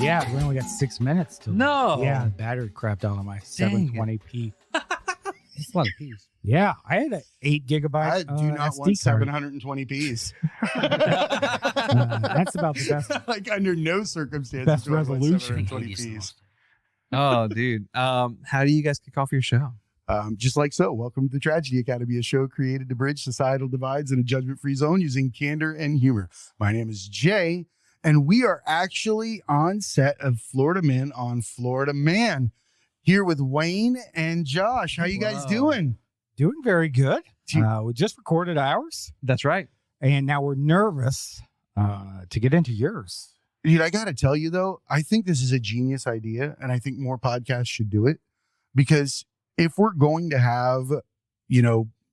Yeah, we only got 6 minutes to. No. Yeah, the battery crapped out on my 720p. It's a lot of peas. Yeah, I had an 8 gigabyte. I do not SD want card. 720p's. That's about the best. Like under no circumstances. Best do I want resolution. 720p's. Oh, dude. How do you guys kick off your show? Just like so, welcome to the Tragedy Academy, a show created to bridge societal divides in a judgment-free zone using candor and humor. My name is Jay, and we are actually on set of Florida Men on Florida Man, here with Wayne and Josh. How you guys doing? Doing very good. We just recorded ours, That's right. and now we're nervous to get into yours. Dude, I got to tell you, though, I think this is a genius idea, and I think more podcasts should do it, because if we're going to have,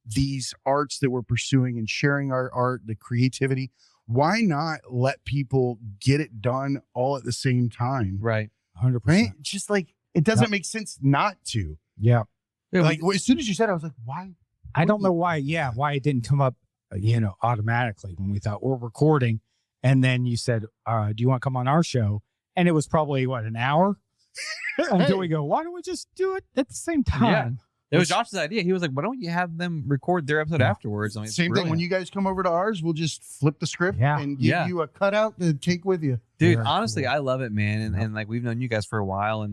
these arts that we're pursuing and sharing our art, the creativity, why not let people get it done all at the same time? Right. 100%. Right? Just like, it doesn't make sense not to. Yeah. Like, as soon as you said it, I was like, why? I don't know why it didn't come up, automatically when we thought we're recording. And then you said, do you want to come on our show? And it was probably, an hour? Until we go, why don't we just do it at the same time? It was Josh's idea. He was like, why don't you have them record their episode afterwards? I mean, Same thing. When you guys come over to ours, we'll just flip the script and give you a cutout to take with you. Dude, honestly, I love it, man. And like, we've known you guys for a while.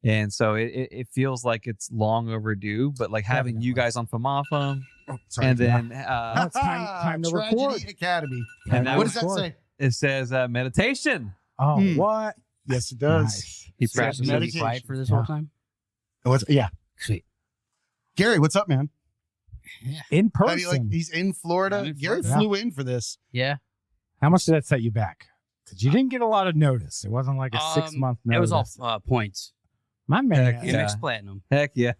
And so it feels like it's long overdue, but like having you guys on FMAFA and then Now it's time to record. Tragedy Academy. And now What does that say? it says meditation. Oh, what? Yes, it does. Nice. He Says practices. meditation. Quiet for this whole time. Yeah. Sweet. Gary, what's up, man? In How do you person. he's in Florida. I'm in Gary Florida. flew in for this. Yeah. How much did that set you back? Because you didn't get a lot of notice. It wasn't like a 6-month notice. It was all points. My man. Heck Yeah. Mixed platinum. Heck yeah.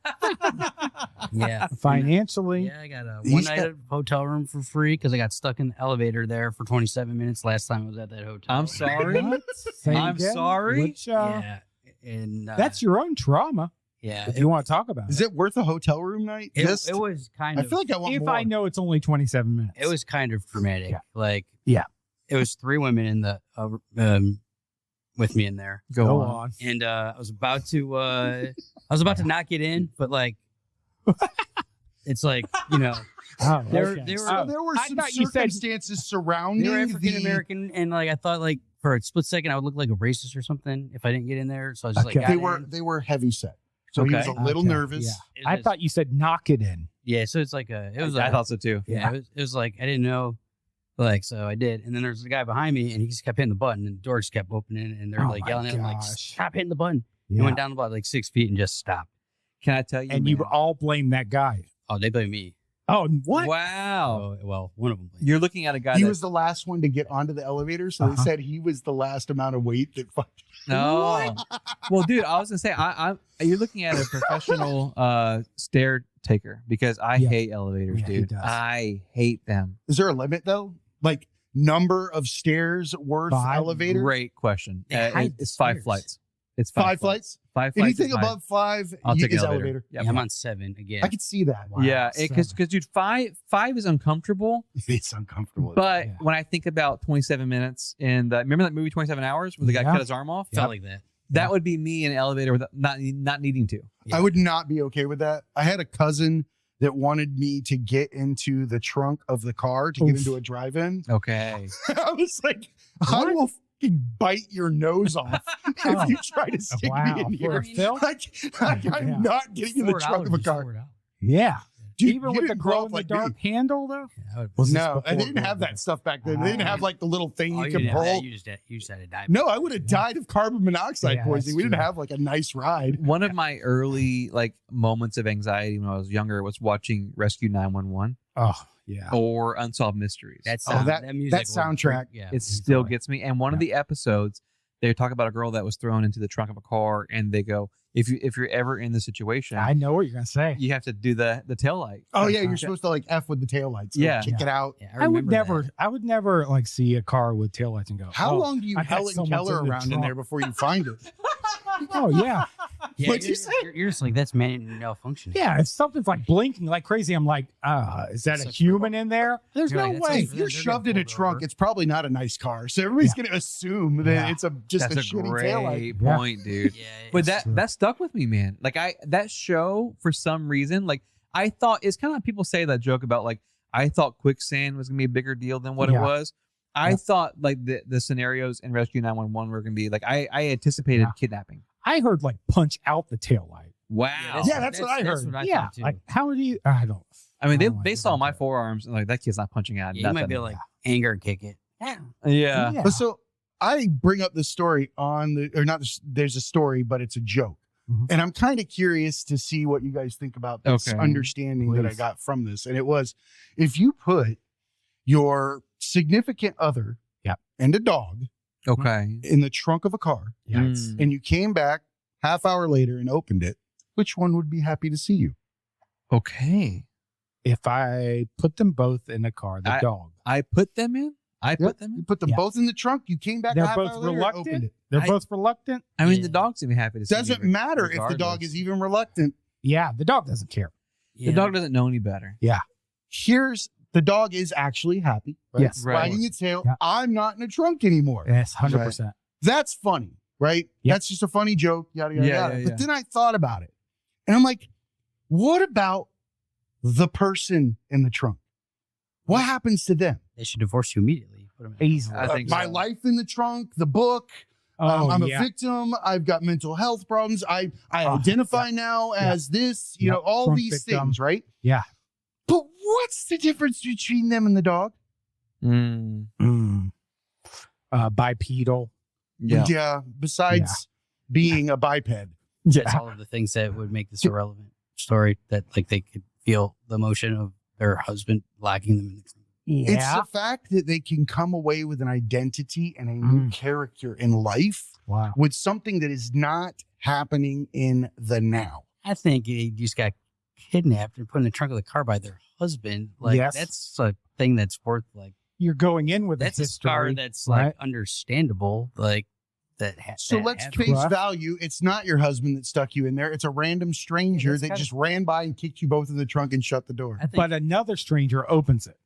Yeah. Financially. Yeah, I got a He's one night at hotel room for free because I got stuck in the elevator there for 27 minutes last time I was at that hotel. I'm sorry. What? Say I'm again? sorry? Which, Yeah. And that's your own trauma. yeah. If you want to talk about Is it worth a hotel room night? It was kind I of feel like I want If more. I know it's only 27 minutes. it was kind of dramatic. Yeah. Like Yeah. it was 3 women in the with me in there. Go on. And I was about to not get in, but like it's like, Oh, They okay. were- So there were I some thought you said- circumstances surrounding they were the African American, and like I thought like for a split second I would look like a racist or something if I didn't get in there. So I was just Okay. like, got They in. were heavy set. So he was a Okay. little Okay. nervous. Yeah. It I was- thought you said knock it in. Yeah, so it's like it was. I thought so too. Yeah, it was like I didn't know, like so I did, and then there's a guy behind me, and he just kept hitting the button, and the door just kept opening, and they're Oh like my yelling at him like, gosh. "Stop hitting the button!" He Yeah. went down about like 6 feet and just stopped. Can I tell you? And man? you all blame that guy. Oh, they blame me. Oh, what? Wow. Oh, well, one of them. Blamed You're looking at a guy He that was the last one to get onto the elevator, so they said he was the last amount of weight that fucked. no. Well, dude, I was gonna say you're looking at a professional stair taker because I Yeah. hate elevators, Yeah, he dude. does. I hate them. Is there a limit though? Like number of stairs worth 5? elevator? Great question. They hide the It's 5 stairs. flights. It's 5 flights? 5 flights. Anything is my- above 5 I'll take an is elevator. elevator. Yep. Yeah, I'm on 7 again. I could see that. Wow. Yeah, because 7. dude, five is uncomfortable. It's uncomfortable. But Yeah. when I think about 27 minutes and remember that movie 27 Hours where the guy Yeah. cut his arm off? Felt like that. That would be me in an elevator without not needing to. I would not be okay with that. I had a cousin that wanted me to get into the trunk of the car to get Oof. into a drive-in. Okay. I was like, I What? will fucking bite your nose off if you try to stick Wow. me in For here. a film? I'm Yeah. not getting in the trunk of a car. Yeah. Dude, Even you with the didn't grow glow up in the like dark me. handle, though? Yeah, Was this No, I before didn't have Google? that stuff back then. They didn't have like the little thing Oh, you you can didn't have that. pull. You just had to die. No, I would have died of carbon monoxide Yeah, poisoning. We that's didn't true. have like a nice ride. One of my early moments of anxiety when I was younger was watching Rescue 911 Oh, yeah. or Unsolved Mysteries. That's that music will soundtrack. freak- Yeah. It still Enjoy. gets me. And one of the episodes, they talk about a girl that was thrown into the trunk of a car, and they go, if you're ever in the situation, I know what you're going to say. you have to do the tail light. Oh yeah, you're supposed to like F with the taillights. Yeah. Kick it out. Yeah, I would remember that. never like see a car with taillights and go, How oh, long do you I got Helen someone's Keller in the around in trunk. there before you find it? Oh, yeah. Yeah, What'd you say? You're just like, that's malfunctioning. Yeah, if something's like blinking like crazy, I'm like, is that a Such human in there? There's You're no like, that's way. like- If you're They're shoved in getting a pulled trunk, over. it's probably not a nice car. So everybody's going to assume that Yeah. it's just That's a a shitty taillight. great Yeah. point, dude. Yeah, But it's that true. that stuck with me, man. Like that show for some reason, like I thought it's kind of like people say that joke about like I thought quicksand was gonna be a bigger deal than what it Yeah. was. I Yeah. thought like the scenarios in Rescue 911 were gonna be like I anticipated Yeah. kidnapping. I heard like punch out the taillight. Wow. Yeah, that's what I heard. I thought too. like how do you? I don't. I mean, Oh my they saw my God. forearms and like that kid's not punching out. Yeah, you might nothing. be able to like anger kick it. Yeah. yeah. Yeah. But so I bring up the story on the, or not, there's a story, but it's a joke. Mhm. And I'm kind of curious to see what you guys think about this Okay. understanding that I Please. got from this. And it was, if you put your significant other Yep. and a dog Okay. in the trunk of a car, Yikes. Mm. and you came back half hour later and opened it, which one would be happy to see you? Okay. If I put them both in the car, the I- dog, I put them in. I Yep. put them You in. put them Yeah. both in the trunk. You came back They're half both hour later and reluctant? opened it. they're I- both reluctant. I mean, Yeah. the dog's gonna be happy to see Doesn't me matter if the dog regardless. is even reluctant. Yeah, the dog doesn't care. Yeah. The dog doesn't know any better. Here's the dog is actually happy. Right? Yes. Right. Wagging its tail. Yeah. I'm not in a trunk anymore. Yes, 100%. That's funny, right? Yep. That's just a funny joke, yada, yada, Yeah, yada. yeah, But yeah. then I thought about it. And I'm like, what about the person in the trunk? What happens to them? They should divorce you immediately. Put 'em in. Easily. I think My so. life in the trunk, the book. Oh, I'm yeah. a victim. I've got mental health problems. I Oh, identify now Yeah. as this, you Yep. know, all Trunk these victim. things, right? Yeah. But what's the difference between them and the dog? Mm. Bipedal. Yeah. Besides being a biped. That's all of the things that would make this a relevant story. That like they could feel the emotion of their husband locking them in the trunk. It's Yeah. the fact that they can come away with an identity and a new character in life Wow. with something that is not happening in the now. I think he just got kidnapped and put in the trunk of the car by their husband. Like Yes. that's a thing that's worth like You're going in with that's a a scar history. that's like right? understandable. Like that. So that let's happened. face Rough. value. It's not your husband that stuck you in there. It's a random stranger that's that kinda- just ran by and kicked you both in the trunk and shut the door. I think, But another stranger opens it.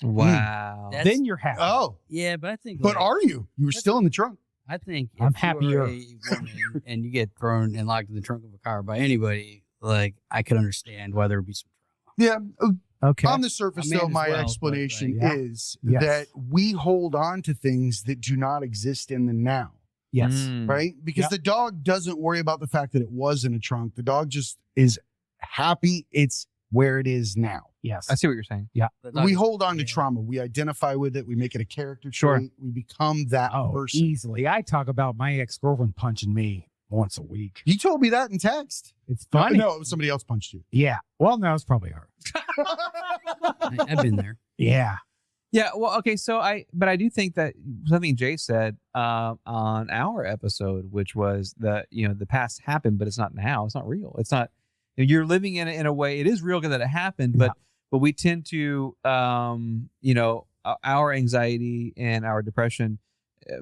Wow. That's- Then you're happy. Oh, yeah, but I think. but like, are you? You were still in the trunk. I think I'm if you happier. were a woman and you get thrown and locked in the trunk of a car by anybody, like I could understand why there would be some trauma. Yeah. Okay. On the surface, A man though, as my well, but, explanation like, yeah. is Yes. that we hold on to things that do not exist in the now. yes. Mm. Right? Because Yep. the dog doesn't worry about the fact that it was in a trunk. The dog just is happy it's where it is now. Yes. I see what you're saying. The dog We is- hold on to yeah. trauma. We identify with it. We make it a character Sure. trait. We become that Oh, person. easily. I talk about my ex-girlfriend punching me once a week. You told me that in text. It's funny. No, it was somebody else punched you. Yeah. Well, no, it's probably her. I've been there. Yeah. Yeah, well, okay, so I do think that something Jay said on our episode, which was that the past happened, but it's not now. It's not real. It's not. You're living in a way. It is real that it happened, but we tend to our anxiety and our depression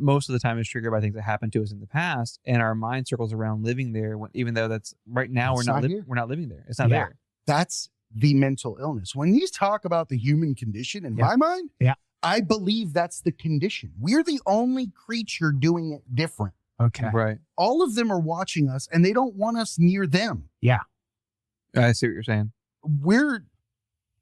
most of the time is triggered by things that happened to us in the past, and our mind circles around living there. Even though that's right now It's not here. we're not living there. It's not Yeah. there. That's the mental illness. When you talk about the human condition, in Yeah. my mind, Yeah. I believe that's the condition. We're the only creature doing it different. Okay. Right. All of them are watching us and they don't want us near them. I see what you're saying. We're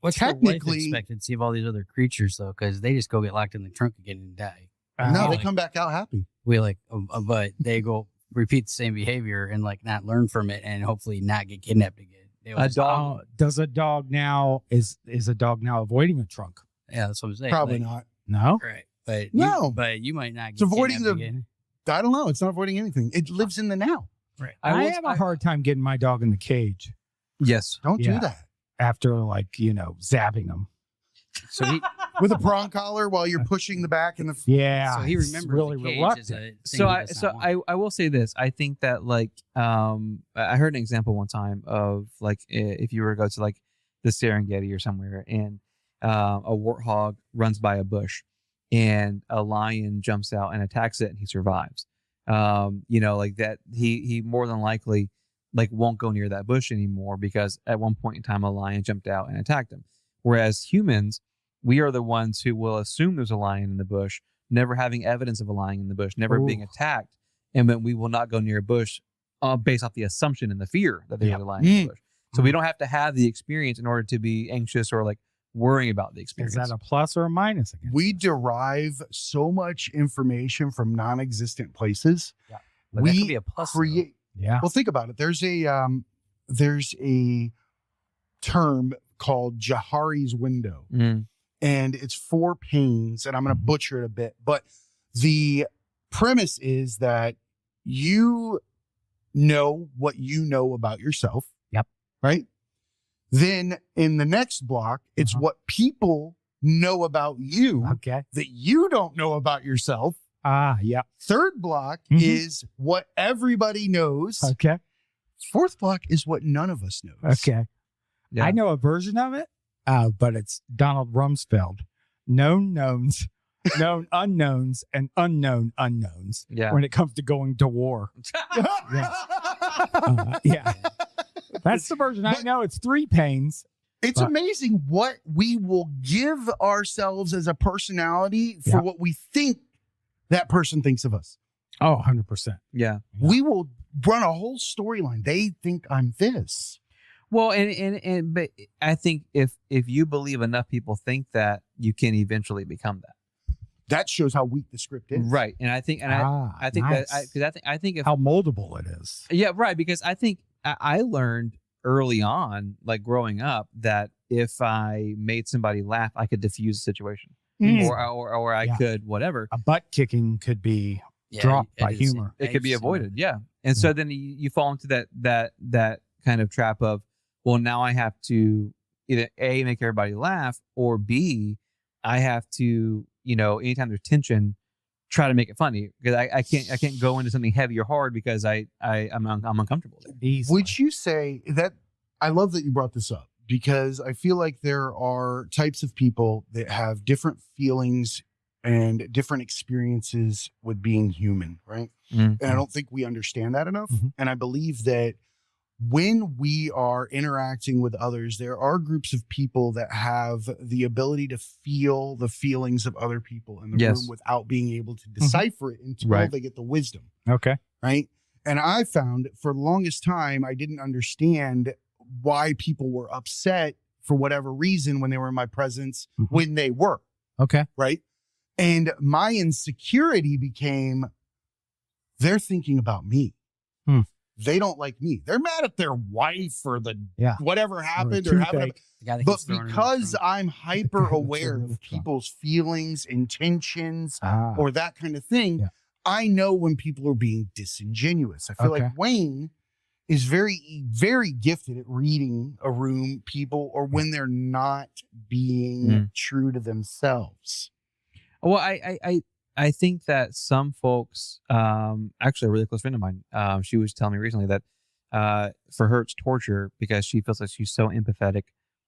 What's the life Technically- expectancy of all these other creatures though? Because they just go get locked in the trunk again and die. no, they like- come back out happy. We like, but they go repeat the same behavior and like not learn from it and hopefully not get kidnapped again. They A always- dog. Does a dog now is a dog now avoiding a trunk? Yeah, that's what I'm saying. Probably like, not. No. Right, but No. but you might not. It's Get avoiding kidnapped the- again. I don't know. It's not avoiding anything. It lives in the now. Right. I have a hard time getting my dog in the cage Yes. Don't Yeah. do that. after zapping him. So he With a prong collar while you're pushing the back and the. Yeah. so he it's remembers really the cage reluctant. is a thing So he I does so not want. I will say this. I think that I heard an example one time of if you were to go to the Serengeti or somewhere and a warthog runs by a bush and a lion jumps out and attacks it and he survives. Like that he more than likely like won't go near that bush anymore because at one point in time a lion jumped out and attacked him. Whereas humans, we are the ones who will assume there's a lion in the bush, never having evidence of a lion in the bush, never being attacked, and then we will not go near a bush based off the assumption and the fear that there's a lion in the bush. So we don't have to have the experience in order to be anxious or like worrying about the experience. Is that a plus or a minus? Against We this? derive so much information from non-existent places. Yeah. But that We could be a plus. though. create. Yeah. Well, think about it. There's a term called Johari's window, Mm. and it's 4 panes, and I'm going to butcher it a bit, but the premise is that you know what you know about yourself. Yep. Right? Then in the next block, it's what people know about you Okay. that you don't know about yourself. Yeah. Third block Mhm. is what everybody knows. Okay. Fourth block is what none of us knows. Okay. Yeah. I know a version of it, but it's Donald Rumsfeld. Known knowns, known unknowns, and unknown unknowns Yeah. when it comes to going to war. Yeah. That's the version I But- know. It's 3 panes. It's But- amazing what we will give ourselves as a personality for Yeah. what we think that person thinks of us. Oh, 100%. Yeah. We will run a whole storyline. They think I'm this. Well, but I think if you believe enough people think that, you can eventually become that. That shows how weak the script is. Right. And I think I think nice. that I think if How moldable it is. yeah, right, because I think I learned early on, like growing up, that if I made somebody laugh, I could diffuse the situation, Mm. or I Yeah. could whatever. A butt kicking could be Yeah, dropped I by did the same. humor. It I could be used to- avoided, yeah. And so then you fall into that kind of trap of, well, now I have to either A, make everybody laugh, or B, I have to, anytime there's tension, try to make it funny, because I can't go into something heavy or hard because I'm uncomfortable there. Easily. Would you say that? I love that you brought this up because I feel like there are types of people that have different feelings and different experiences with being human, right? Mm. And I don't think we understand that enough. Mhm. And I believe that when we are interacting with others, there are groups of people that have the ability to feel the feelings of other people in the Yes. room without being able to decipher it until Right. they get the wisdom, Okay. right? And I found for the longest time, I didn't understand why people were upset for whatever reason when they were in my presence, Mhm. when they were, Okay. right? And my insecurity became, they're thinking about me. Hmm. They don't like me. They're mad at their wife or the Yeah. whatever happened or happened. toothache. The guy that But gets thrown in the because trunk. I'm hyper aware in the of trunk. people's feelings, intentions, Ah. or that kind of thing, Yeah. I know when people are being disingenuous. I feel Okay. like Wayne is very, very gifted at reading a room, people, or when they're not being Mm. true to themselves. Well, I think that some folks, actually a really close friend of mine, she was telling me recently that for her it's torture because she feels like she's so empathetic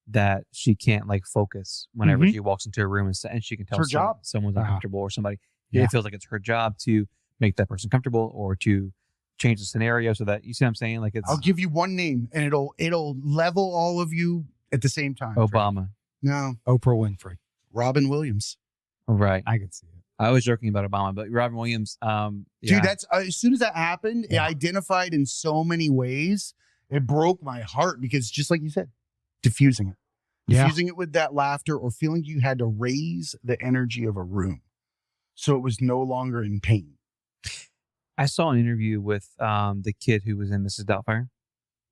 that she can't like focus whenever Mhm. she walks into a room and she can tell her job. someone's Ah. uncomfortable or somebody. Yeah. It feels like it's her job to make that person comfortable or to change the scenario so that, you see what I'm saying? Like it's I'll give you one name and it'll level all of you at the same time. Obama. No, Oprah Winfrey. Robin Williams. Right. I can see it. I was joking about Obama, but Robin Williams, yeah. Dude, that's as soon as that happened, Yeah. it identified in so many ways. It broke my heart because just like you said, diffusing it. Yeah. Diffusing it with that laughter or feeling you had to raise the energy of a room. So it was no longer in pain. I saw an interview with the kid who was in Mrs. Doubtfire,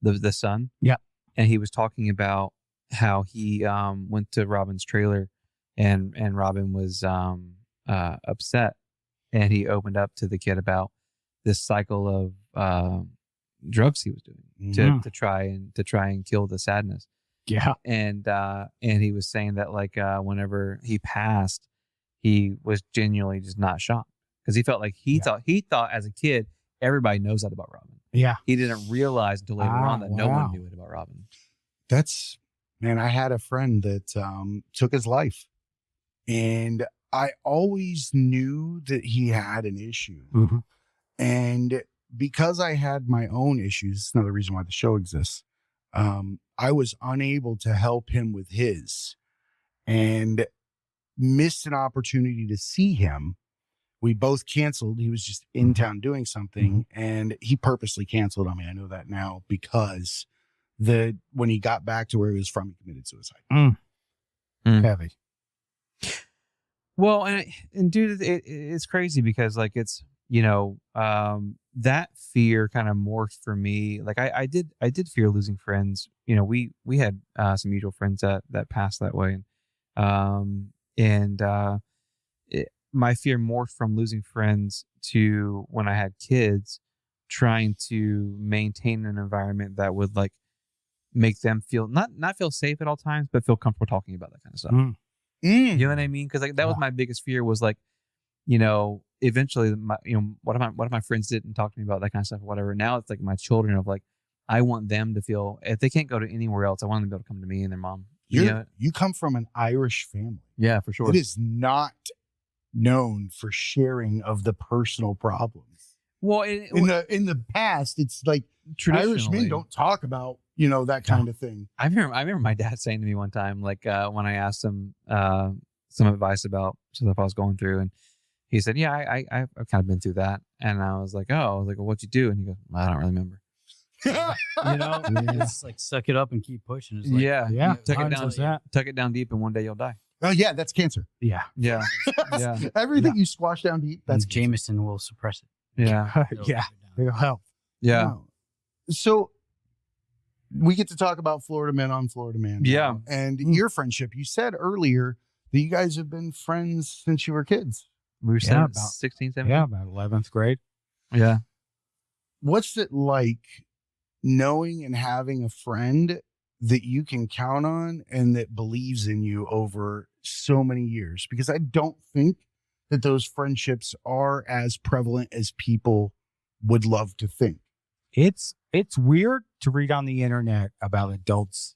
the son. Yeah. And he was talking about how he went to Robin's trailer and Robin was upset. And he opened up to the kid about this cycle of drugs he was doing to try and kill the sadness. Yeah. And he was saying that like whenever he passed, he was genuinely just not shocked because he felt like he thought as a kid everybody knows that about Robin. Yeah. He didn't realize until later Ah, on that no wow. one knew it about Robin. That's, man, I had a friend that took his life. And I always knew that he had an issue. Mhm. And because I had my own issues, it's another reason why the show exists. I was unable to help him with his and missed an opportunity to see him. We both canceled. He was just in town doing something, and he purposely canceled on me. I know that now because when he got back to where he was from, he committed suicide. Heavy. Well, and dude, it's crazy because like it's, you know, that fear kind of morphed for me. Like I did fear losing friends. You know, we had some mutual friends that passed that way, and my fear morphed from losing friends to when I had kids, trying to maintain an environment that would like make them feel not feel safe at all times, but feel comfortable talking about that kind of stuff. You know what I mean? Because like that was my biggest fear was like, you know, eventually, what if my friends didn't talk to me about that kind of stuff or whatever. Now it's like my children of like, I want them to feel if they can't go to anywhere else, I want them to be able to come to me and their mom. You come from an Irish family. Yeah, for sure. It is not known for sharing of the personal problems. Well, in the past, it's like Irish men don't talk about, you know, that kind of thing. I remember my dad saying to me one time, like when I asked him some advice about stuff I was going through, and he said, "Yeah, I've kind of been through that." And I was like, well, what'd you do? And he goes, I don't really remember. You know, it's like suck it up and keep pushing. It's like, yeah. Tuck it down deep, and one day you'll die. Oh yeah, that's cancer. Yeah. Everything you squash down deep, that's Jameson will suppress it. Yeah. It'll help. Yeah. Wow. So we get to talk about Florida Man on Florida Man. Yeah. And your friendship. You said earlier that you guys have been friends since you were kids. We were about 16, 17. Yeah, about 11th grade. Yeah. What's it like knowing and having a friend that you can count on and that believes in you over so many years? Because I don't think that those friendships are as prevalent as people would love to think. It's weird to read on the internet about adult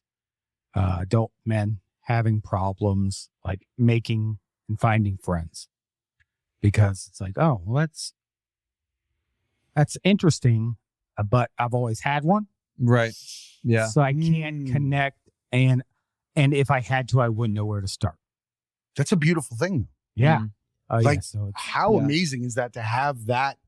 men having problems like making and finding friends, because it's like, oh, well, that's interesting, but I've always had one, right? Yeah, so I can't connect, and if I had to, I wouldn't know where to start. That's a beautiful thing. Yeah. Like, so how amazing is that to have that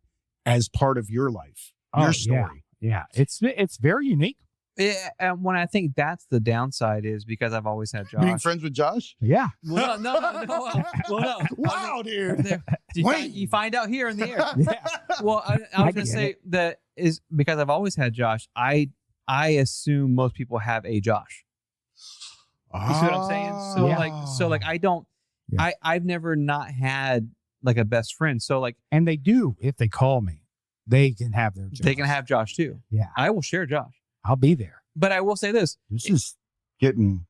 as part of your life, your story? Yeah. It's very unique. Yeah, and when I think that's the downside is because I've always had Josh. Being friends with Josh? Yeah. Well, no. Well, no. Wow, dude. You find out here in the air. Yeah. Well, I was going to say that is because I've always had Josh. I assume most people have a Josh. You see what I'm saying? So I don't. Yeah. I've never not had like a best friend. So like, and they do if they call me, they can have their Josh. They can have Josh too. Yeah, I will share Josh. I'll be there. But I will say this: this is getting.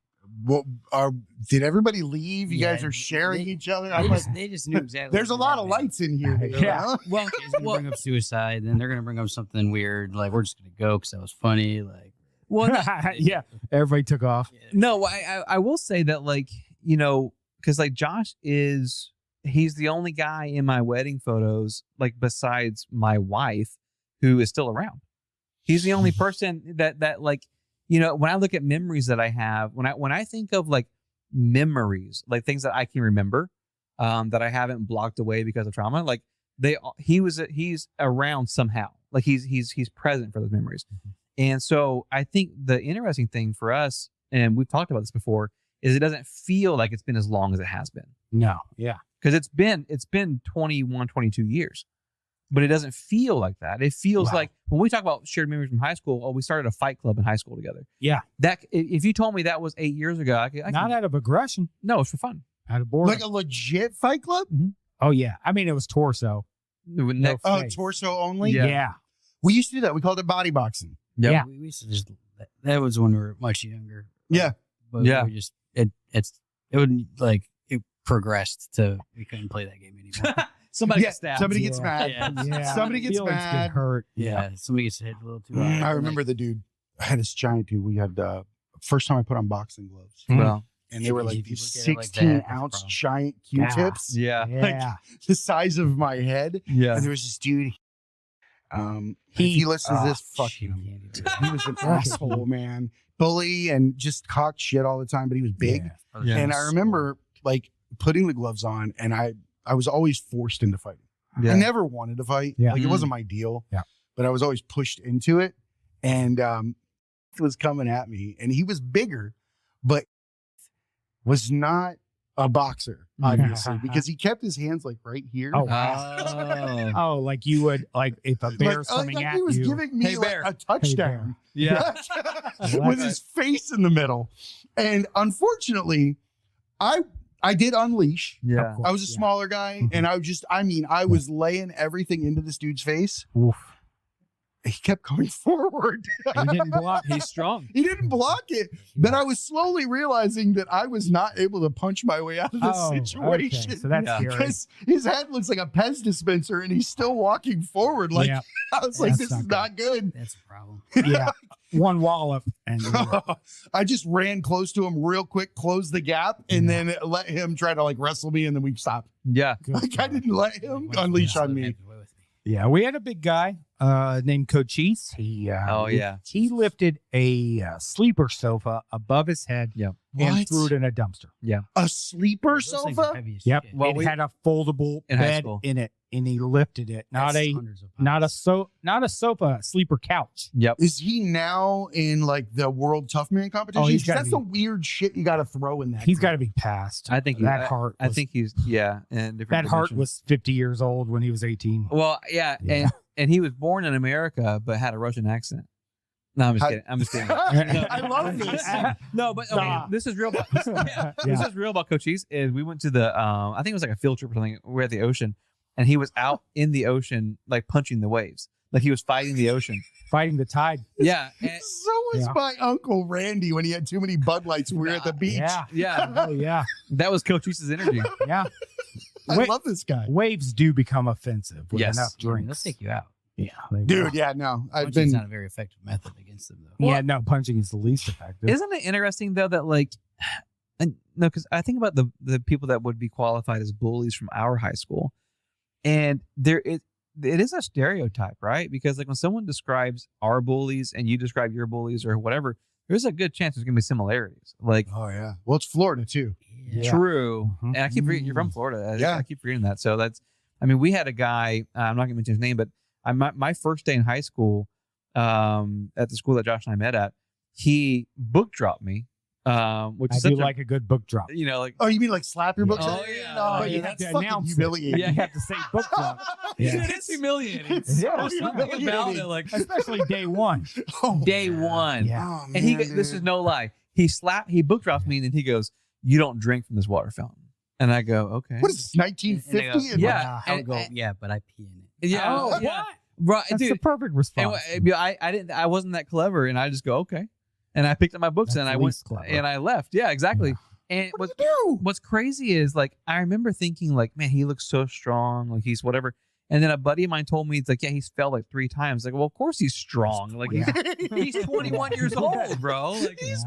Did everybody leave? You guys are sharing each other. They just knew exactly. There's a lot of lights in here. Yeah. Well, he's gonna bring up suicide, then they're gonna bring up something weird. Like we're just gonna go because that was funny. Like, well, yeah, everybody took off. No, I will say that, like, you know, because like Josh he's the only guy in my wedding photos, like besides my wife, who is still around. He's the only person that like, you know, when I look at memories that I have, when I think of like memories, like things that I can remember, that I haven't blocked away because of trauma, like he's around somehow, like he's present for those memories. Mm-hmm. And so I think the interesting thing for us, and we've talked about this before, is it doesn't feel like it's been as long as it has been. No. Yeah. Because it's been 21, 22 years. But it doesn't feel like that. It feels like when we talk about shared memories from high school, we started a fight club in high school together. Yeah. That if you told me that was 8 years ago, I not out of aggression. No, it's for fun. Out of boredom. Like a legit fight club? Mm-hmm. Oh yeah. I mean, it was torso. No torso only? Yeah. We used to do that. We called it body boxing. Yep. Yeah. We used to just, that was when we were much younger. Yeah. But we just, it progressed to, we couldn't play that game anymore. Somebody gets stabbed. Somebody gets mad. Yeah. Somebody gets mad. Get hurt. Yeah. Somebody gets hit a little too hard. I remember the dude. I had this giant dude. We had first time I put on boxing gloves. Well, and they were like these 16-ounce giant Q-tips. Yeah. Like the size of my head. Yeah. And there was this dude. If he listens to this, fuck Shit, him. can't do that. He was an asshole, man. Bully and just cocked shit all the time, but he was big. Yeah. And I remember like putting the gloves on, and I was always forced into fighting. Yeah. I never wanted to fight. Yeah. Like it wasn't my deal. Yeah. But I was always pushed into it. And he was coming at me, and he was bigger, but was not a boxer, obviously, because he kept his hands like right here. Oh, Oh. oh, like you would, like if a bear's coming like at he was you. giving me Hey, like bear. a touchdown. Yeah. With his face in the middle. And unfortunately, I did unleash. Yeah. I was a smaller guy, and I was laying everything into this dude's face. Oof. He kept going forward. He didn't block. He's strong. He didn't block it. But I was slowly realizing that I was not able to punch my way out of this situation. Okay. So that's Yeah. scary. Because his head looks like a Pez dispenser, and he's still walking forward. Like Yeah. I was like, That's this is not good. That's a problem. Yeah. One wallop and I just ran close to him real quick, closed the gap, and then let him try to like wrestle me, and then we stopped. Yeah. Like I didn't let him Went unleash from on me. heavyweight with me. yeah, we had a big guy named Cochise. He Oh, yeah. he lifted a sleeper sofa above his head Yeah. and What? threw it in a dumpster. A sleeper Those things are sofa? heavy as Yep. shit. Well, it we- had a foldable In high bed school. in it, and he lifted it. Not That's a hundreds of not a pounds. not a sofa, a sleeper couch. Yep. Is he now in like the World Tough Man competition? Oh, he's 'Cause gotta that's be. the weird shit you got to throw in that. He's group. got to be passed. I think that heart. I was- think he's in different that heart dimensions. was 50 years old when he was 18. Well, yeah, Yeah. and he was born in America but had a Russian accent. No, I'm just kidding. I'm just kidding. I love this. No, but okay, Stop. this is real. This Yeah. is real about Cochise. Is we went to the I think it was like a field trip or something. We were at the ocean, and he was out in the ocean like punching the waves, like he was fighting the ocean. Fighting the tide. Yeah, and, So was Yeah. my uncle Randy when he had too many Bud Lights when we were at the beach. Yeah. yeah, Oh yeah. that was Cochise's energy. Yeah. I Wait. love this guy. Waves do become offensive with Yes. enough I mean, drinks. they'll take you out. Yeah, they Dude, will. yeah, no. I've Punching's been not a very effective method against them, though. Yeah, no, punching is the least effective. Isn't it interesting though that like, and no, because I think about the people that would be qualified as bullies from our high school, and it is a stereotype, right? Because like when someone describes our bullies and you describe your bullies or whatever, there's a good chance there's gonna be similarities. Like Oh yeah. Well, it's Florida too. Yeah. true, Mhm. and I keep forgetting you're from Florida. Yeah. I keep forgetting that. So that's, I mean, we had a guy. I'm not gonna mention his name, but my first day in high school, at the school that Josh and I met at, he book dropped me, which I is do such like a good book drop. you know, like Oh, you mean like slap your books? Oh, yeah. No, But you have that's to fucking announce it. humiliating. Yeah. You have to say book drop. Yeah. Dude, it's humiliating. Yeah, There's something about humiliating. it, like Especially day one. Oh, day one. Yeah. Oh, And he, man, this dude. is no lie. He book drops me, and then he goes, "You don't drink from this water fountain." And I go, "Okay." What is this, 1950? And Yeah. I would and- go, and- yeah, but I pee in it. Yeah, Oh, yeah. what? Right, That's the dude. perfect response. Anyway, I wasn't that clever, and I just go, "Okay," and I picked up my books That's and I the went least clever. and I left. Yeah, exactly. And What do you do? what's crazy is like I remember thinking like, man, he looks so strong, like he's whatever. And then a buddy of mine told me it's like, yeah, he's fell like 3 times. Like, well, of course he's strong. Like Yeah. he's 21 years old, bro. Like He's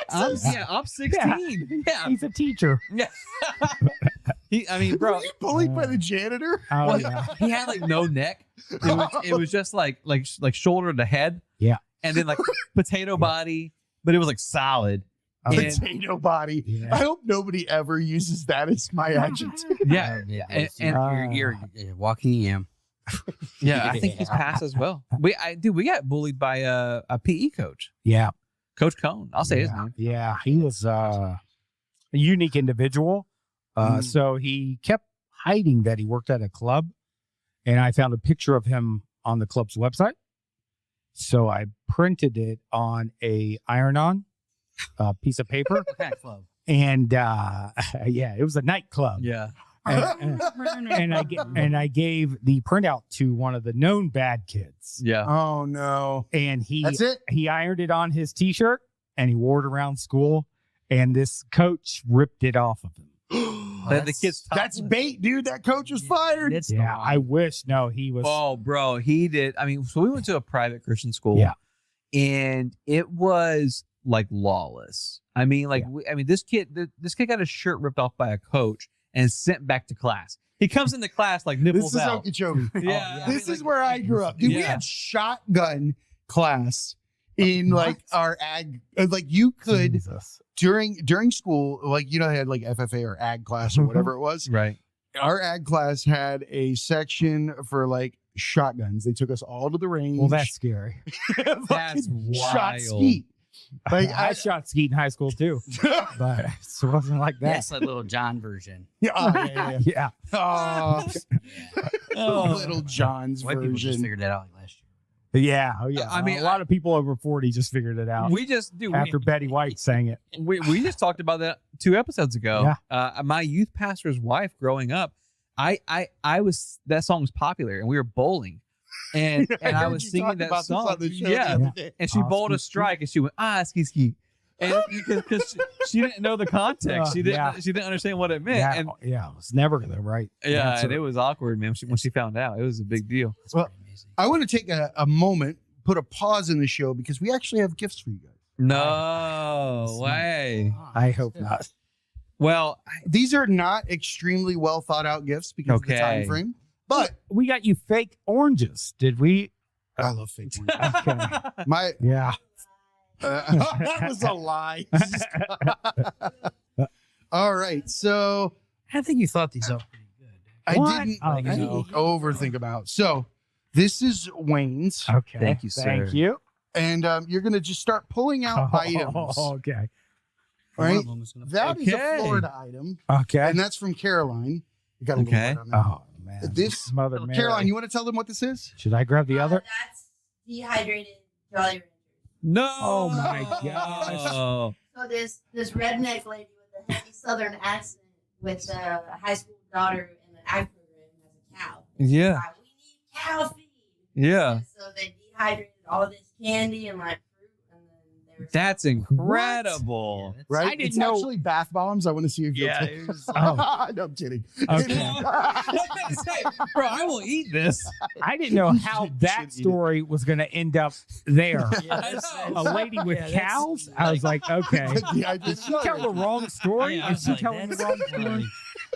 Yeah. paying taxes. I'm 16. Yeah. He's a teacher. Yeah. I mean, bro, Were you bullied by the janitor? Oh, well, yeah. he had like no neck. It was just like shoulder to head. Yeah. And then like potato body, but it was like solid. Oh, And- Potato body. Yeah. I hope nobody ever uses that as my adjective. Yeah. Yeah. And- You're walking EM. Yeah, I think he's passed as well. We got bullied by a PE coach, Yeah. Coach Cohn. I'll say his Yeah. name. Yeah. He was a unique individual. Mm. So he kept hiding that he worked at a club. And I found a picture of him on the club's website. So I printed it on a iron-on piece of paper. What kind of club? And yeah, it was a nightclub. Yeah. And I gave the printout to one of the known bad kids. Yeah. Oh no. And That's it? he ironed it on his t-shirt and he wore it around school. And this coach ripped it off of him. The kid's That's bait, dude. That coach was fired. It's the Yeah, line. I wish. No, he was. Oh, bro, he did. I mean, so we went to a private Christian school. Yeah. And it was like lawless. I mean, like, Yeah. this kid got his shirt ripped off by a coach and sent back to class. He comes into class like This nipples is out. Okeechobee. Yeah. This is where I grew up. Dude, we Yeah. had shotgun class in like our ag. Like you could Jesus. during school, like they had like FFA or ag class or whatever it was. Right. Our ag class had a section for like shotguns. They took us all to the range. Well, that's scary. That's Fucking shot wild. skeet. Like I shot skeet in high school too, but it wasn't like that. That's like little John version. yeah. Yeah. Oh, Oh. Little John's White people just version. figured that out like last year. Yeah. Oh, yeah. I mean, a lot of people over 40 just figured it out We just do. after Betty White sang it. We just talked about that 2 episodes ago. Yeah. My youth pastor's wife growing up, I was that song was popular and we were bowling. And I heard was you singing talk that about this song. on the show the Yeah. other day. And she bowled a ski, ski. strike and she went, ski ski. And because she didn't know the context. She didn't Yeah. she didn't understand what it meant. Yeah, And it was never the right yeah, answer. and it was awkward, man. When she found out, it was a big deal. That's Well, pretty amazing. I want to take a moment, put a pause in the show because we actually have gifts for you guys. No way. I hope not. Well, These are not extremely well thought out gifts because of the Okay. time frame, but We got you fake oranges. Did we? I love fake ones. Okay. My Yeah. that was a lie. All right, so I think you thought these out pretty good. I What? didn't Oh, I didn't no. overthink about. So this is Wayne's, Okay. Thank you, sir. Thank you. and you're gonna just start pulling out items. Okay. All right, One of them is gonna- that is a Okay. Florida item, Okay. and that's from Caroline. You got a little Okay. bit on that. Oh man. This- Mother Mary. Caroline, you want to tell them what this is? Should I grab the other? That's dehydrated Jolly Ranchers. no. Oh, my gosh. So this redneck lady with a heavy Southern accent with a high school daughter in an ag program has a cow. Yeah. Like, we need cow feed. Yeah. And so they dehydrated all this candy and like fruit, and then they were That's incredible. Yeah, Right? I didn't it's know- actually bath bombs. I want to see if you'll Yeah, take- it was- Oh. No, I'm kidding. Okay. Bro, I will eat this. I didn't know how Should that eat it. story was going to end up there. Yeah, that's- A lady with yeah, that's- cows? I was like, okay. Yeah, I Did just she tell the wrong story? Yeah, I Is was she like, telling the that's wrong story?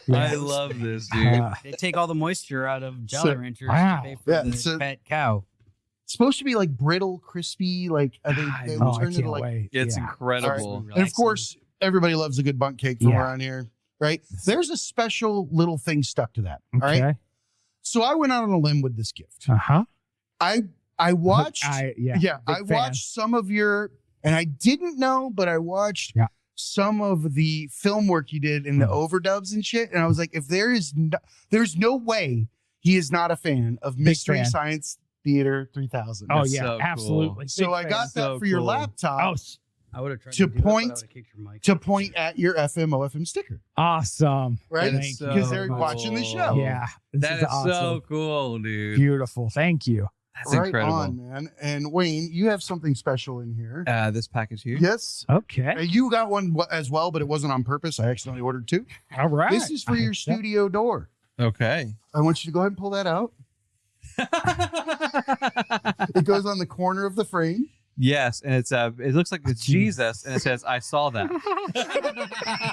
funny. I love this, dude. They take all the moisture out of Jolly So- Ranchers Wow. to pay for Yeah, the so- fat cow. It's supposed to be like brittle, crispy, like they Oh, I turn into can't like. wait. It's Yeah. incredible. And of course, everybody loves a good bunk cake from Yeah. around here, right? There's a special little thing stuck to that. All right. Okay. So I went out on a limb with this gift. Uh-huh. I watched. Yeah. I big fan. watched some of your, and I didn't know, but I watched Yeah. some of the film work you did in the overdubs and shit, and I was like, if there's no way he is not a fan of Mystery fan. Science Theater 3000. Oh, That's yeah. so cool. Absolutely. So Big I fan. got that So for your cool. laptop Oh, I would have tried To to do that, but I point- would've kicked your mic. to point at your FM OFM sticker, awesome. right? That Thank is you. Because so they're watching the show. Yeah. This That is awesome. so cool, dude. Beautiful. Thank you. That's Right incredible. on, man. And Wayne, you have something special in here. This package here. Yes. Okay. You got one as well, but it wasn't on purpose. I accidentally ordered two. All right. This is for your studio door. Okay. I want you to go ahead and pull that out. It goes on the corner of the frame. Yes, and it looks like it's Jesus, and it says, "I saw that."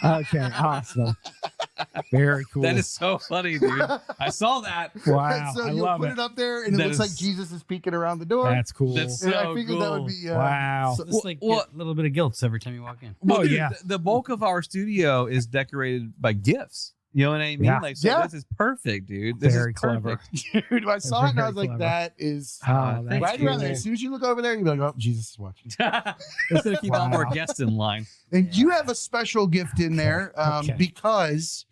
Okay. Awesome. Very cool. That is so funny, dude. I saw that. wow. So I you'll love put it. it up there, and it That looks like is- Jesus is peeking around the door. That's cool. That's and I so figured that would cool. be Wow. so- It's like well- a little bit of guilt every time you walk in. Well, Oh, dude, yeah. the bulk of our studio is decorated by gifts. You know what I mean? Yeah. Like, so Yeah. this is perfect, dude. This Very is clever. perfect. Dude, I saw it and I Very was like, clever. that is Oh, Thanks, that's right around cool. there. As soon as you look over there, you'll be like, oh, Jesus is watching. It's gonna keep all more Wow. guests in line. And you have a special gift in there Okay. because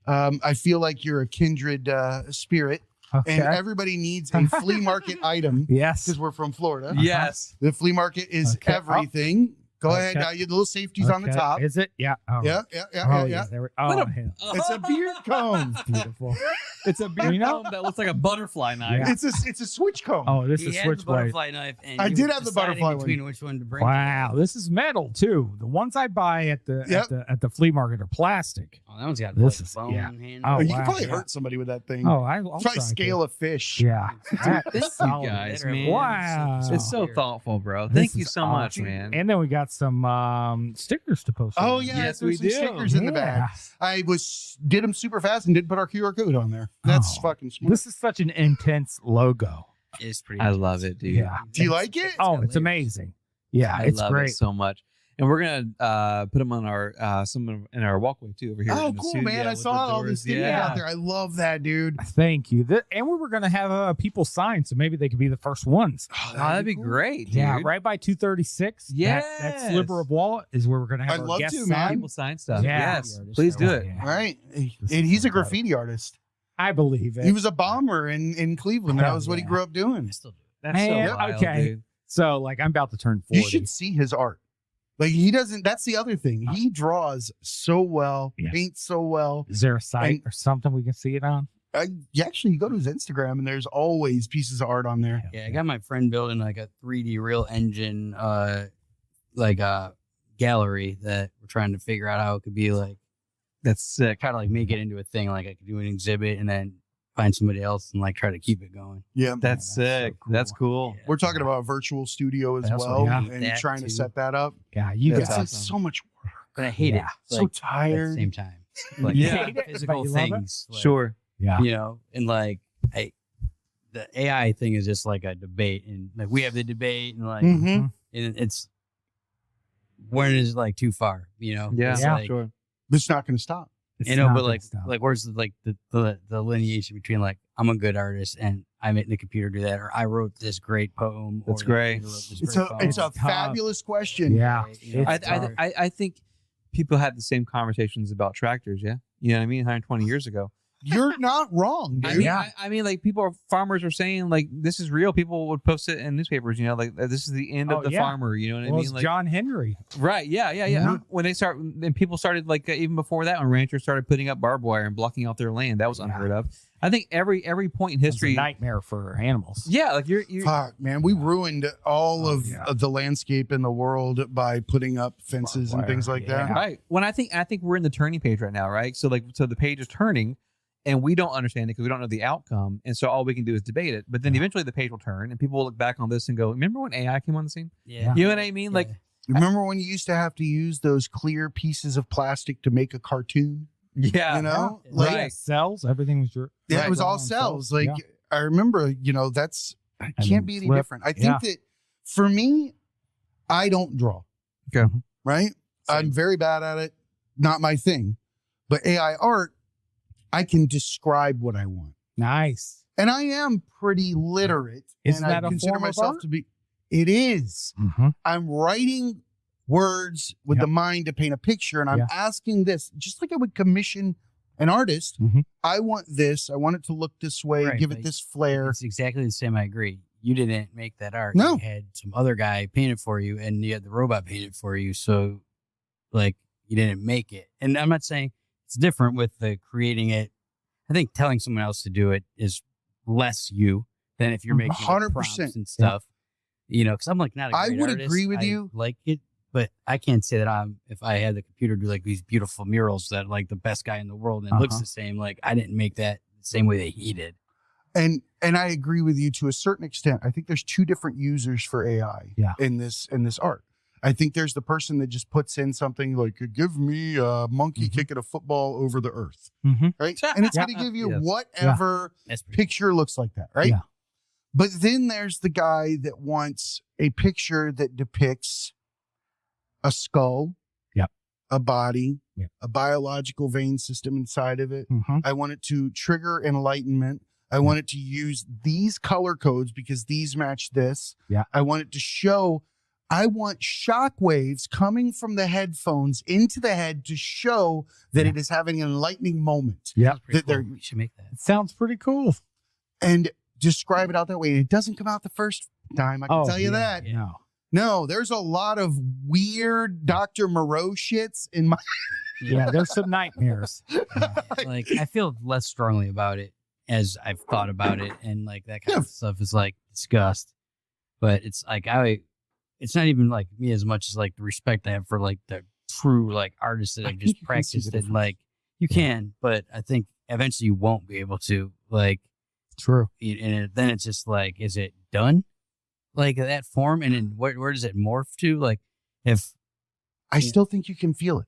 I feel like you're a kindred spirit, Okay. and everybody needs a flea market item yes. because we're from Florida. Yes. The flea market is Okay. everything. Go ahead Okay. now. You the little safeties on the Okay. top. Is it? Yeah. Oh. Yeah. Oh, yeah. There we, oh, What a- yeah. It's a beard comb. Beautiful. It's a beard You know- comb that looks like a butterfly knife. Yeah. It's a switch comb. Oh, this He is had the switchblade. butterfly knife, and I you did were have the deciding butterfly one. between which one to bring. Wow, this is metal too. The ones I buy at the Yep. at the flea market are plastic. Oh, that one's got This like is- bone yeah. hand. Oh, you wow, can probably yeah. hurt somebody with that thing. Oh, I'll Try try scale a fish. Yeah. That Thank is you solid. guys, Better man. Wow. It's so thoughtful, bro. This Thank you is so much, awesome. man. And then we got some stickers to post. Oh around. yeah, Yes, there's we some do. stickers in the bag. I did them super fast and didn't put our QR code on there. That's Oh. fucking smart. This is such an intense logo. It's pretty. I love it, dude. Yeah. Do you like it? Oh, got it's layers. amazing. Yeah, I it's love great. it so much. And we're gonna put them on our some in our walkway too over here. Oh, in the cool, studio man! I with saw the all doors. these stickers out there. I love that, dude. Thank you. And we were going to have people sign, so maybe they could be the first ones. Oh, that'd be cool. great, dude. Yeah, right by 236. That Yes. sliver of wall is where we're going to have I'd our love guest to, sign. man. People sign stuff. Yeah. Yes, please do it. Yeah. Right? This And is he's a incredible. graffiti artist. I believe it. He was a bomber in Cleveland. That Hell was what he yeah. grew up doing. I still do it. That's Man, so wild, okay. dude. So, like, I'm about to turn 40. You should see his art. Like he doesn't. That's the other thing. He draws so well, Yeah. paints so well. Is there a site And- or something we can see it on? Actually, you go to his Instagram and there's always pieces of art on there. Yeah, I got my friend building like a 3D real engine, like a gallery that we're trying to figure out how it could be like, That's sick. kind of like make it into a thing. Like I could do an exhibit and then find somebody else and like try to keep it going. Yeah. That's so sick. That's cool. Yeah. We're talking about a virtual studio as That's well what- yeah. and That trying to too. set that up. Yeah, you That's It's guys. like awesome. so much work. But I hate Yeah. it. So Like, at the tired. same time. Like Yeah. Hate it, but physical you love it? things. Like, Sure. Yeah. You know, and like the AI thing is just like a debate, and like we have the debate, and like Mm-hmm. and it's when is like too far, you know? Yeah. It's Yeah. like, Sure. It's not going to stop. It's you know, not but gonna like stop. where's the delineation between like I'm a good artist and I made the computer do that, or I wrote this great poem. That's or the great. computer wrote this It's great a poem. it's a Tough. fabulous question. Yeah. You know, It's hard. I think people had the same conversations about tractors. Yeah. You know what I mean? 120 years ago. You're not wrong, dude. I mean, Yeah. I mean, like farmers are saying, like this is real. People would post it in newspapers. You know, like this is the end Oh, of the yeah. farmer. You know what Well, I mean? it's Like, John Henry. right? Yeah. Yeah. When they start, and people started like even before that, when ranchers started putting up barbed wire and blocking out their land, that was Yeah. unheard of. I think every point in It's a history. nightmare for animals. Yeah, like you're Fuck, man. We ruined all Oh, of yeah. the landscape in the world by putting up fences and Barbed things wire, like yeah. that. right. When I think we're in the turning page right now, right? So the page is turning, and we don't understand it because we don't know the outcome, and so all we can do is debate it. But then eventually the page will turn, and people will look back on this and go, "Remember when AI came on the scene?" yeah. You know what I mean? Like, Remember when you used to have to use those clear pieces of plastic to make a cartoon? yeah, You know? Yeah. Like, Right. Cells. Everything was your. yeah, right, it was all on cells. Like Yeah. I remember, you know, that's it And can't be any flip. different. I think Yeah. that for me, I don't draw. Okay. Right? I'm very bad at it. Not my thing. But AI art, I can describe what I want. Nice. And I am pretty literate. Isn't and that I a consider form of myself art? to be. It is. Mm-hmm. I'm writing words with Yep. the mind to paint a picture, and I'm Yeah. asking this, just like I would commission an artist. Mhm. I want this. I want it to look this way. Right, give it like, this flair. It's exactly the same. I agree. You didn't make that art. No. You had some other guy paint it for you, and you had the robot paint it for you. So, like, you didn't make it. And I'm not saying it's different with the creating it. I think telling someone else to do it is less you than if you're making the 100%. prompts and stuff. You know, because I'm like not a I great would artist. agree with I you. like it, but I can't say that if I had the computer do like these beautiful murals that like the best guy in the world and it looks Uh-huh. the same. Like I didn't make that the same way that he did. And I agree with you to a certain extent. I think there's two different users for AI Yeah. in this art. I think there's the person that just puts in something like, give me a monkey Mhm. kicking a football over the earth, Mm-hmm. right? And it's Yeah. going to give you Yes. whatever That's pretty picture looks like that, right? Yeah. But then there's the guy that wants a picture that depicts a skull, Yep. a body, Yep. a biological vein system inside of it. Mm-hmm. I want it to trigger enlightenment. I want it to use these color codes because these match this. Yeah. I want it to show, I want shock waves coming from the headphones into the head to show that Yeah. it is having an enlightening moment. Yeah. That's pretty that they're- cool. We should make that. It sounds pretty cool. And describe it out that way. It doesn't come out the first time. I can tell you that. Yeah. No. No, there's a lot of weird Dr. Moreau shits in my. Yeah, there's some nightmares. Like I feel less strongly about it as I've thought about it, and like that kind Yeah. of stuff is like disgust. But it's like it's not even like me as much as like the respect I have for like the true like artists that I have think just you can see practiced the it. Like You can, but I think eventually you won't be able to. Like, True. then it's just like, is it done? Like that form, and then where does it morph to? Like, if I still think you can feel it.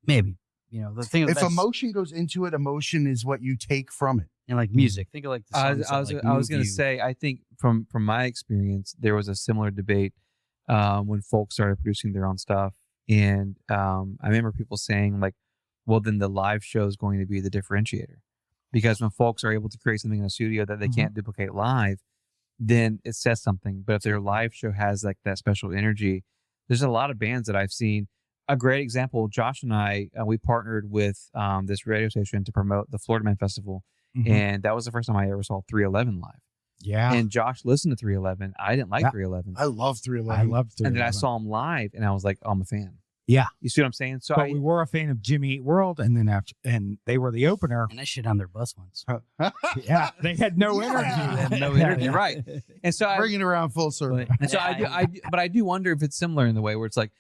maybe the thing. If that's- emotion goes into it, emotion is what you take from it. and like music, think of like the I songs that, was like, I was move gonna you. say, I think from my experience, there was a similar debate when folks started producing their own stuff, and I remember people saying like, well, then the live show is going to be the differentiator, because when folks are able to create something in a studio that they can't duplicate live, then it says something. But if their live show has like that special energy, there's a lot of bands that I've seen. A great example, Josh and I, we partnered with this radio station to promote the Florida Man Festival. And that was the first time I ever saw 311 live. Yeah. And Josh listened to 311. I didn't like Yeah. 311. I love 311. I loved it. And then I saw him live and I was like, oh, I'm a fan. Yeah. You see what I'm saying? So But we were a fan of Jimmy Eat World, and then and they were the opener. And I shit on their bus once. Yeah, they had no Yeah. energy. They had no energy, right. And so Bring it around full circle. and so but I do wonder if it's similar in the way where it's like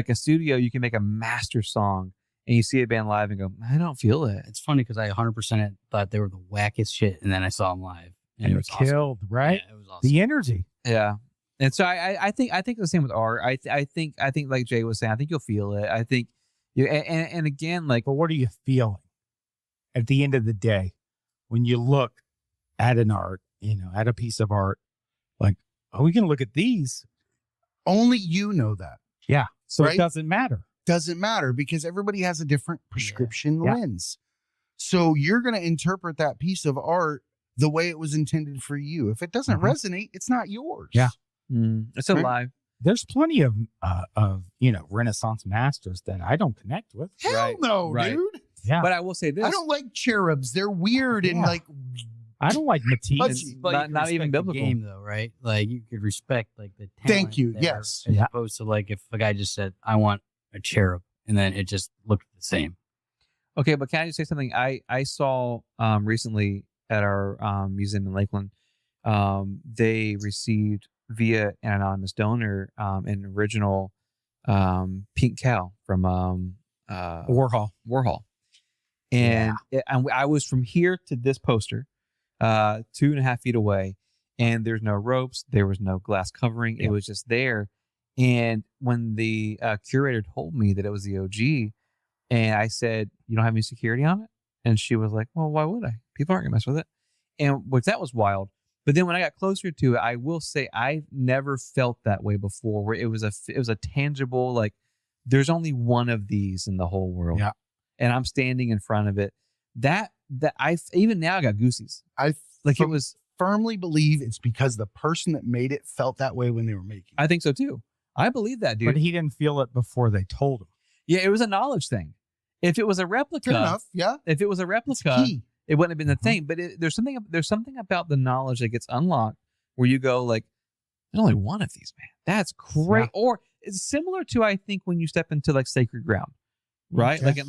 a studio, you can make a master song and you see a band live and go, I don't feel it. It's funny because I 100% thought they were the wackest shit, and then I saw them live, And it it was awesome. killed, right? Yeah, it was awesome. The energy. Yeah. And so I think the same with art. I think like Jay was saying, I think you'll feel it. I think you and again, like, But what are you feeling at the end of the day when you look at an art, at a piece of art? Like, are we going to look at these? Only you know that. Yeah. So Right? it doesn't matter. Doesn't matter because everybody has a different prescription Yeah. lens. So you're going to interpret that piece of art the way it was intended for you. If it doesn't resonate, it's not yours. Yeah. it's alive. There's plenty of Renaissance masters that I don't connect with. Hell Right, no, right. dude. Yeah. But I will say this. I don't like cherubs. They're weird and Yeah. like I don't like Matisse. Touchy. But not you could not even respect the biblical. game though, right? Like you could respect like the talent Thank you, there, yes. as Yeah. opposed to like if a guy just said I want a cherub and then it just looked the same. Okay, but can I just say something? I saw recently at our museum in Lakeland, they received via an anonymous donor an original pink cow from Warhol. Warhol, and I was from here to this poster, 2.5 feet away, and there's no ropes, there was no glass covering, it was just there. And when the curator told me that it was the OG, and I said, "You don't have any security on it?" And she was like, "Well, why would I? People aren't gonna mess with it." And that was wild. But then when I got closer to it, I will say I've never felt that way before, where it was a tangible, like there's only one of these in the whole world. Yeah. And I'm standing in front of it. That I even now I got goosies. I Like it was. firmly believe it's because the person that made it felt that way when they were making it. I think so too. I believe that, dude. But he didn't feel it before they told him. Yeah, it was a knowledge thing. If it was a replica, Fair enough. Yeah. if it was a It's replica, key. it wouldn't have been the thing. But there's something about the knowledge that gets unlocked where you go like, there's only one of these, man. That's great. Yeah. Or it's similar to, I think, when you step into like sacred ground, right? Okay.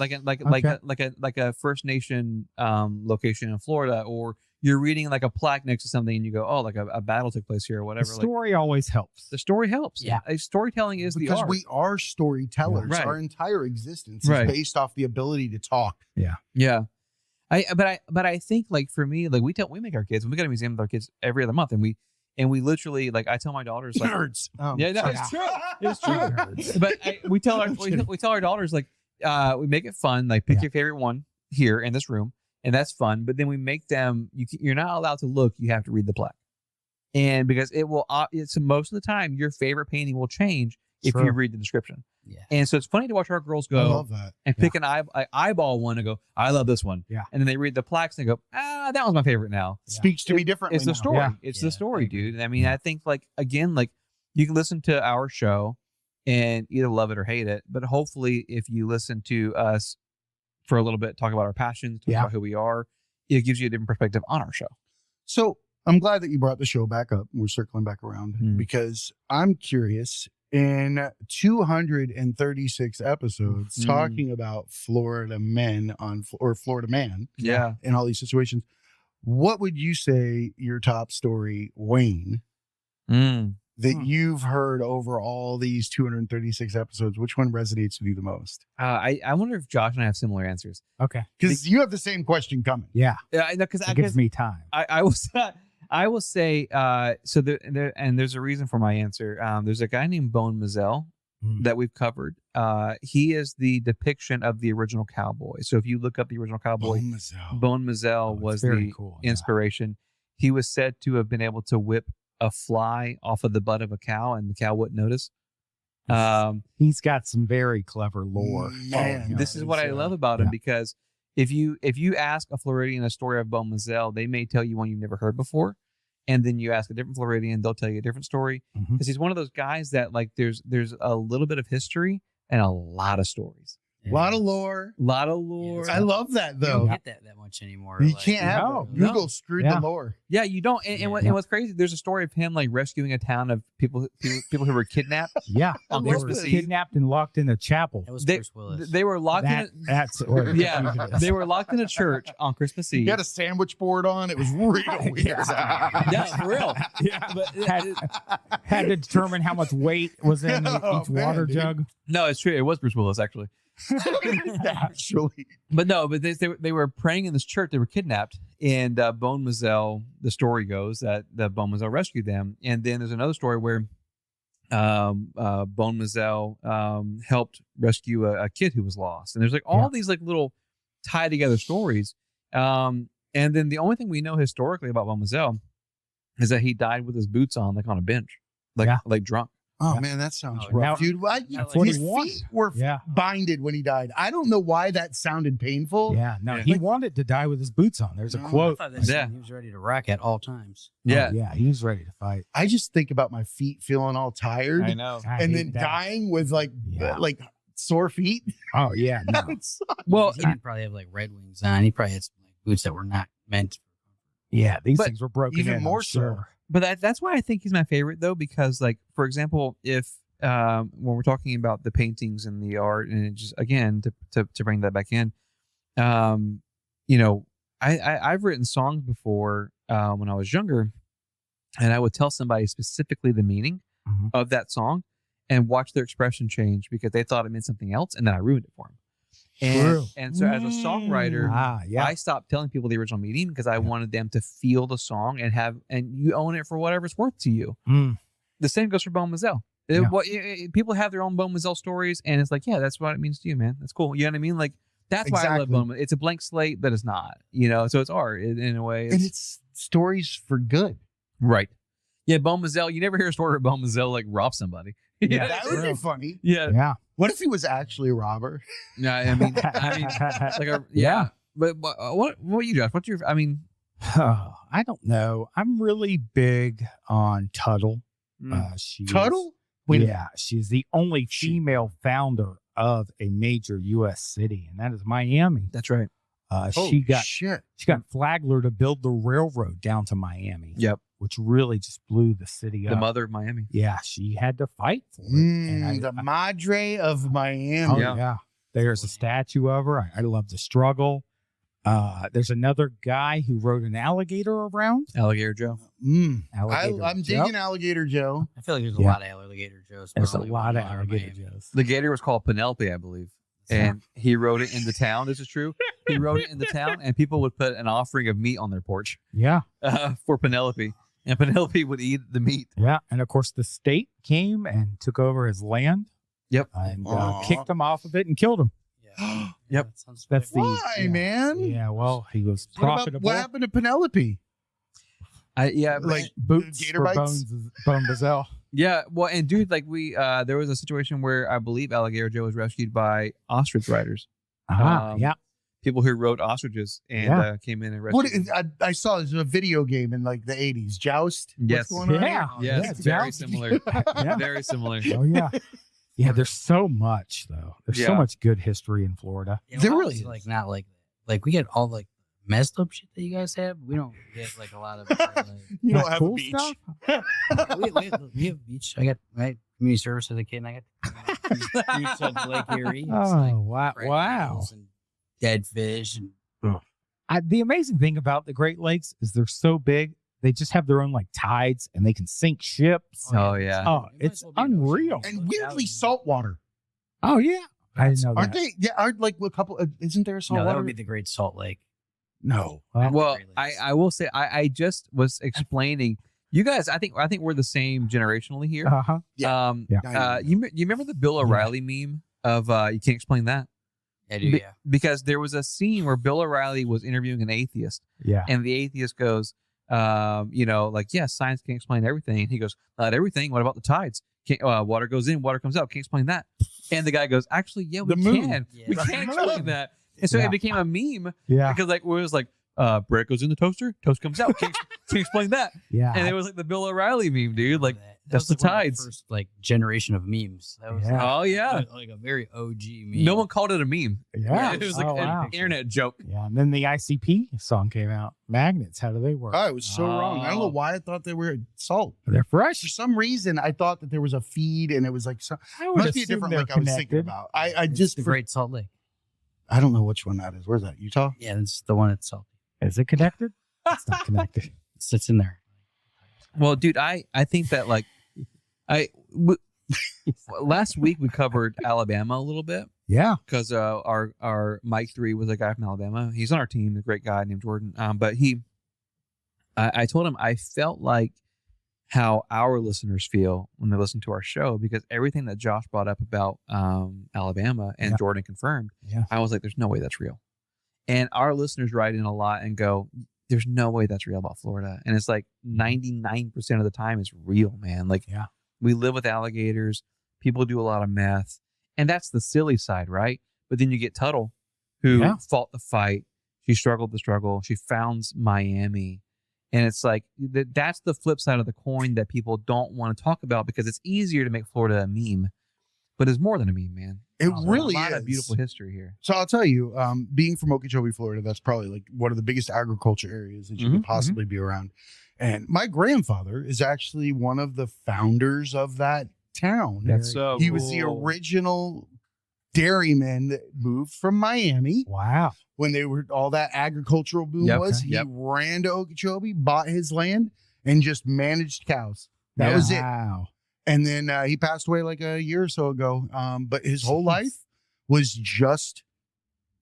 Like a First Nation location in Florida, or you're reading like a plaque next to something and you go, oh, like a battle took place here or The whatever. Like story always helps. the story helps. Yeah. Storytelling is Because the art. we are storytellers. Right. Our entire existence Right. is based off the ability to talk. Yeah. But I think like for me, like we make our kids, when we go to a museum with our kids every other month, and we literally, like, I tell my daughters, like, Nerds. yeah, no, it's true. It's true. But we tell our daughters, like, we make it fun, like pick Yeah. your favorite one here in this room, and that's fun. But then we make them, you're not allowed to look, you have to read the plaque. And because it will, it's most of the time your favorite painting will change if you True. read the description. Yeah. And so it's funny to watch our girls I go love that. and pick an eyeball one and go, I love this one. Yeah. And then they read the plaques and they go, that was my favorite now. Yeah. Speaks to me differently. It's the now. story. Yeah. It's Yeah, the story, I agree. dude. I mean, I think like, again, like you can listen to our show and either love it or hate it. But hopefully if you listen to us for a little bit, talk about our passions, talk Yeah. about who we are, it gives you a different perspective on our show. So I'm glad that you brought the show back up. We're circling back around because I'm curious. In 236 episodes talking about Florida men or Florida man Yeah. in all these situations, what would you say your top story, Wayne, that you've heard over all these 236 episodes, which one resonates with you the most? I wonder if Josh and I have similar answers. Okay. Because you have the same question coming. Yeah. Yeah, because It gives me time. I will say so and there's a reason for my answer. There's a guy named Bone Mazel that we've covered. He is the depiction of the original cowboy. So if you look up the original cowboy, Bone Mazel was the cool. inspiration. He was said to have been able to whip a fly off of the butt of a cow, and the cow wouldn't notice. He's got some very clever lore. Man, This is what I love about him, because if you ask a Floridian a story of Bone Mazel, they may tell you one you've never heard before, and then you ask a different Floridian, they'll tell you a different story, because he's one of those guys that like there's a little bit of history and a lot of stories. A lot of lore. Yeah, I love that, You though. don't get that much anymore. You like, can't have no, it. Google screwed Yeah. the lore. Yeah, you don't. And what's crazy? There's a story of him like rescuing a town of people who were kidnapped. Yeah. On They Christmas were Eve. kidnapped and locked in a chapel. That was They- Bruce Willis. They were locked That's yeah, they were locked in a church on Christmas You Eve. got a sandwich board on. It was real weird. Yeah, for real. Yeah. But Had to determine how much weight was in Oh, each man, water dude. jug. no, it's true. It was Bruce Willis actually. Actually. But no, but they were praying in this church. They were kidnapped, and Bone Mazel. The story goes that Bone Mazel rescued them, and then there's another story where Bone Mazel helped rescue a kid who was lost, and there's like all these like little tied together stories. And then the only thing we know historically about Bone Mazel is that he died with his boots on, like on a bench, like drunk. Oh, man, that sounds Oh, rough. now- Dude, That's what his he wanted. feet were Yeah. binded when he died. I don't know why that sounded painful. Yeah. No, Yeah. he wanted to die with his boots on. There's a No. I quote. thought that Yeah. he was ready to rock at all times. Yeah, Oh, yeah. He was ready to fight. I just think about my feet feeling all tired I know. I and hate then that. dying with like Yeah. sore feet. Oh, yeah. No. Well, He didn't probably have like Red Wings on. He probably had some like boots that were not meant. Yeah. These But things were broken even in, more I'm so. sure. but that's why I think he's my favorite though, because like for example, if when we're talking about the paintings and the art, and it just again to bring that back in, you know, I've written songs before when I was younger, and I would tell somebody specifically the meaning Mhm. of that song and watch their expression change because they thought it meant something else, and then I ruined it for them. True. And so as a songwriter, Yeah. I stopped telling people the original meaning because I wanted them to feel the song and you own it for whatever it's worth to you. Mm. The same goes for Bone Mazel. Yeah. People have their own Bone Mazel stories, and it's like, yeah, that's what it means to you, man. That's cool. You know what I mean? Like that's why I love Exactly. Bone Mazel. It's a blank slate, but it's not. You know, so it's art in a way. And it's stories for good. right. Yeah, Bone Mazel. You never hear a story where Bone Mazel like rob somebody. Yeah, That would be funny. Yeah. Yeah. What if he was actually a robber? Yeah. I mean, like a Yeah. But what you, Josh? What's your? I mean, I don't know. I'm really big on Tuttle. Mm. She Tuttle? Yeah, she's the only female founder of a major U.S. city, and that is Miami. that's right. She got shit. Flagler to build the railroad down to Miami. Yep. Which really just blew the city The up. mother of Miami. Yeah, she had to fight for it. And The Madre of Miami. oh, Yeah. yeah. There's a statue of her. I love the struggle. There's another guy who rode an alligator around. Alligator Joe. Alligator I'm Joe. digging Alligator Joe. I feel like there's a Yeah. lot of alligator Joes. There's a probably lot of one in alligator Miami. Joes. The gator was called Penelope, I believe. And he rode it in the town. This is true. He rode it in the town, and people would put an offering of meat on their porch Yeah, for Penelope. And Penelope would eat the meat. yeah. And of course, the state came and took over his land. Yep. And Aw. kicked him off of it and killed him. Yeah. Yep. That sounds That's the Why, yeah. man? Yeah, well, he was What about- profitable. what happened to Penelope? Yeah, Like Boots gator for bites? Bone Gazelle. yeah. Well, and dude, like there was a situation where I believe Alligator Joe was rescued by ostrich riders, Yeah. people who rode ostriches and Yeah. Came in and What rescued. them. I saw there's a video game in like the 80s. Joust? Yes. What's going on Yeah. Yes, Yeah, very Joust. similar. Yeah. Very similar. Oh yeah. Yeah, there's so much though. There's so Yeah. much good history in Florida. Yeah, There well, really it's, is. like not like that. Like we get all like messed up shit that you guys have. We don't get like a lot of. Like, You don't Not have cool a beach. stuff? we have a beach. I got my community service as a kid, and I got beach on Lake Erie. It's Oh like wow! crab Wow. apples and dead fish and The amazing thing about the Great Lakes is they're so big they just have their own like tides and they can sink ships. Oh, yeah. Oh, it's unreal. And weirdly, saltwater. Oh yeah, I didn't know Aren't that. they? Yeah, aren't like a couple? Isn't there No, saltwater? that would be the Great Salt Lake. No. Well, Great Lakes. I will say I just was explaining. You guys, I think we're the same generationally here. Uh-huh. Yeah. Yeah. You remember the Bill O'Reilly meme of you can't explain that? I do, yeah. Because there was a scene where Bill O'Reilly was interviewing an atheist, Yeah. and the atheist goes, like, yes, science can't explain everything. And he goes, not everything. What about the tides? Can't, water goes in, water comes out. Can't explain that. And the guy goes, actually, yeah, we The moon. can. Yeah. We The can moon. explain that. And so Yeah. it became a meme Yeah. because like it was like bread goes in the toaster, toast comes out. Can't explain that. Yeah. And it was like the Bill O'Reilly meme, dude. Like, That that's was the like one of tides. first like generation of memes. That was Yeah. oh yeah. like a very OG meme. No one called it a meme. Yeah. It was like Oh, an wow. internet joke. Yeah. And then the ICP song came out. Magnets. How do they work? Oh, it was so wrong. I don't know why I thought they were salt. They're For fresh. some reason, I thought that there was a feed, and it was like I would must be a assume different they're lake I was thinking connected. about. I It's just the Great Salt Lake. I don't know which one that is. Where's that? Utah? Yeah, it's the one itself. Is it connected? It's not connected. It sits in there. Well, dude, I think that like last week we covered Alabama a little bit Yeah. because our Mike 3 was a guy from Alabama. He's on our team, a great guy named Jordan. But I told him I felt like how our listeners feel when they listen to our show because everything that Josh brought up about Alabama and Yeah. Jordan confirmed. Yeah. I was like, there's no way that's real. And our listeners write in a lot and go, there's no way that's real about Florida. And it's like 99% of the time it's real, man. Like Yeah. we live with alligators. People do a lot of meth. And that's the silly side, right? But then you get Tuttle, who Yeah. fought the fight. She struggled the struggle. She founds Miami. And it's like, that's the flip side of the coin that people don't want to talk about because it's easier to make Florida a meme. But it's more than a meme, man. It There's really a lot is of beautiful history here. So I'll tell you, being from Okeechobee, Florida, that's probably like one of the biggest agriculture areas that you could possibly be around. And my grandfather is actually one of the founders of that town. That's so He was the cool. original dairyman that moved from Miami Wow. when they were all that agricultural boom Yep, was. okay, He yep. ran to Okeechobee, bought his land, and just managed cows. That was it. Wow. And then he passed away like a year or so ago. But his whole life was just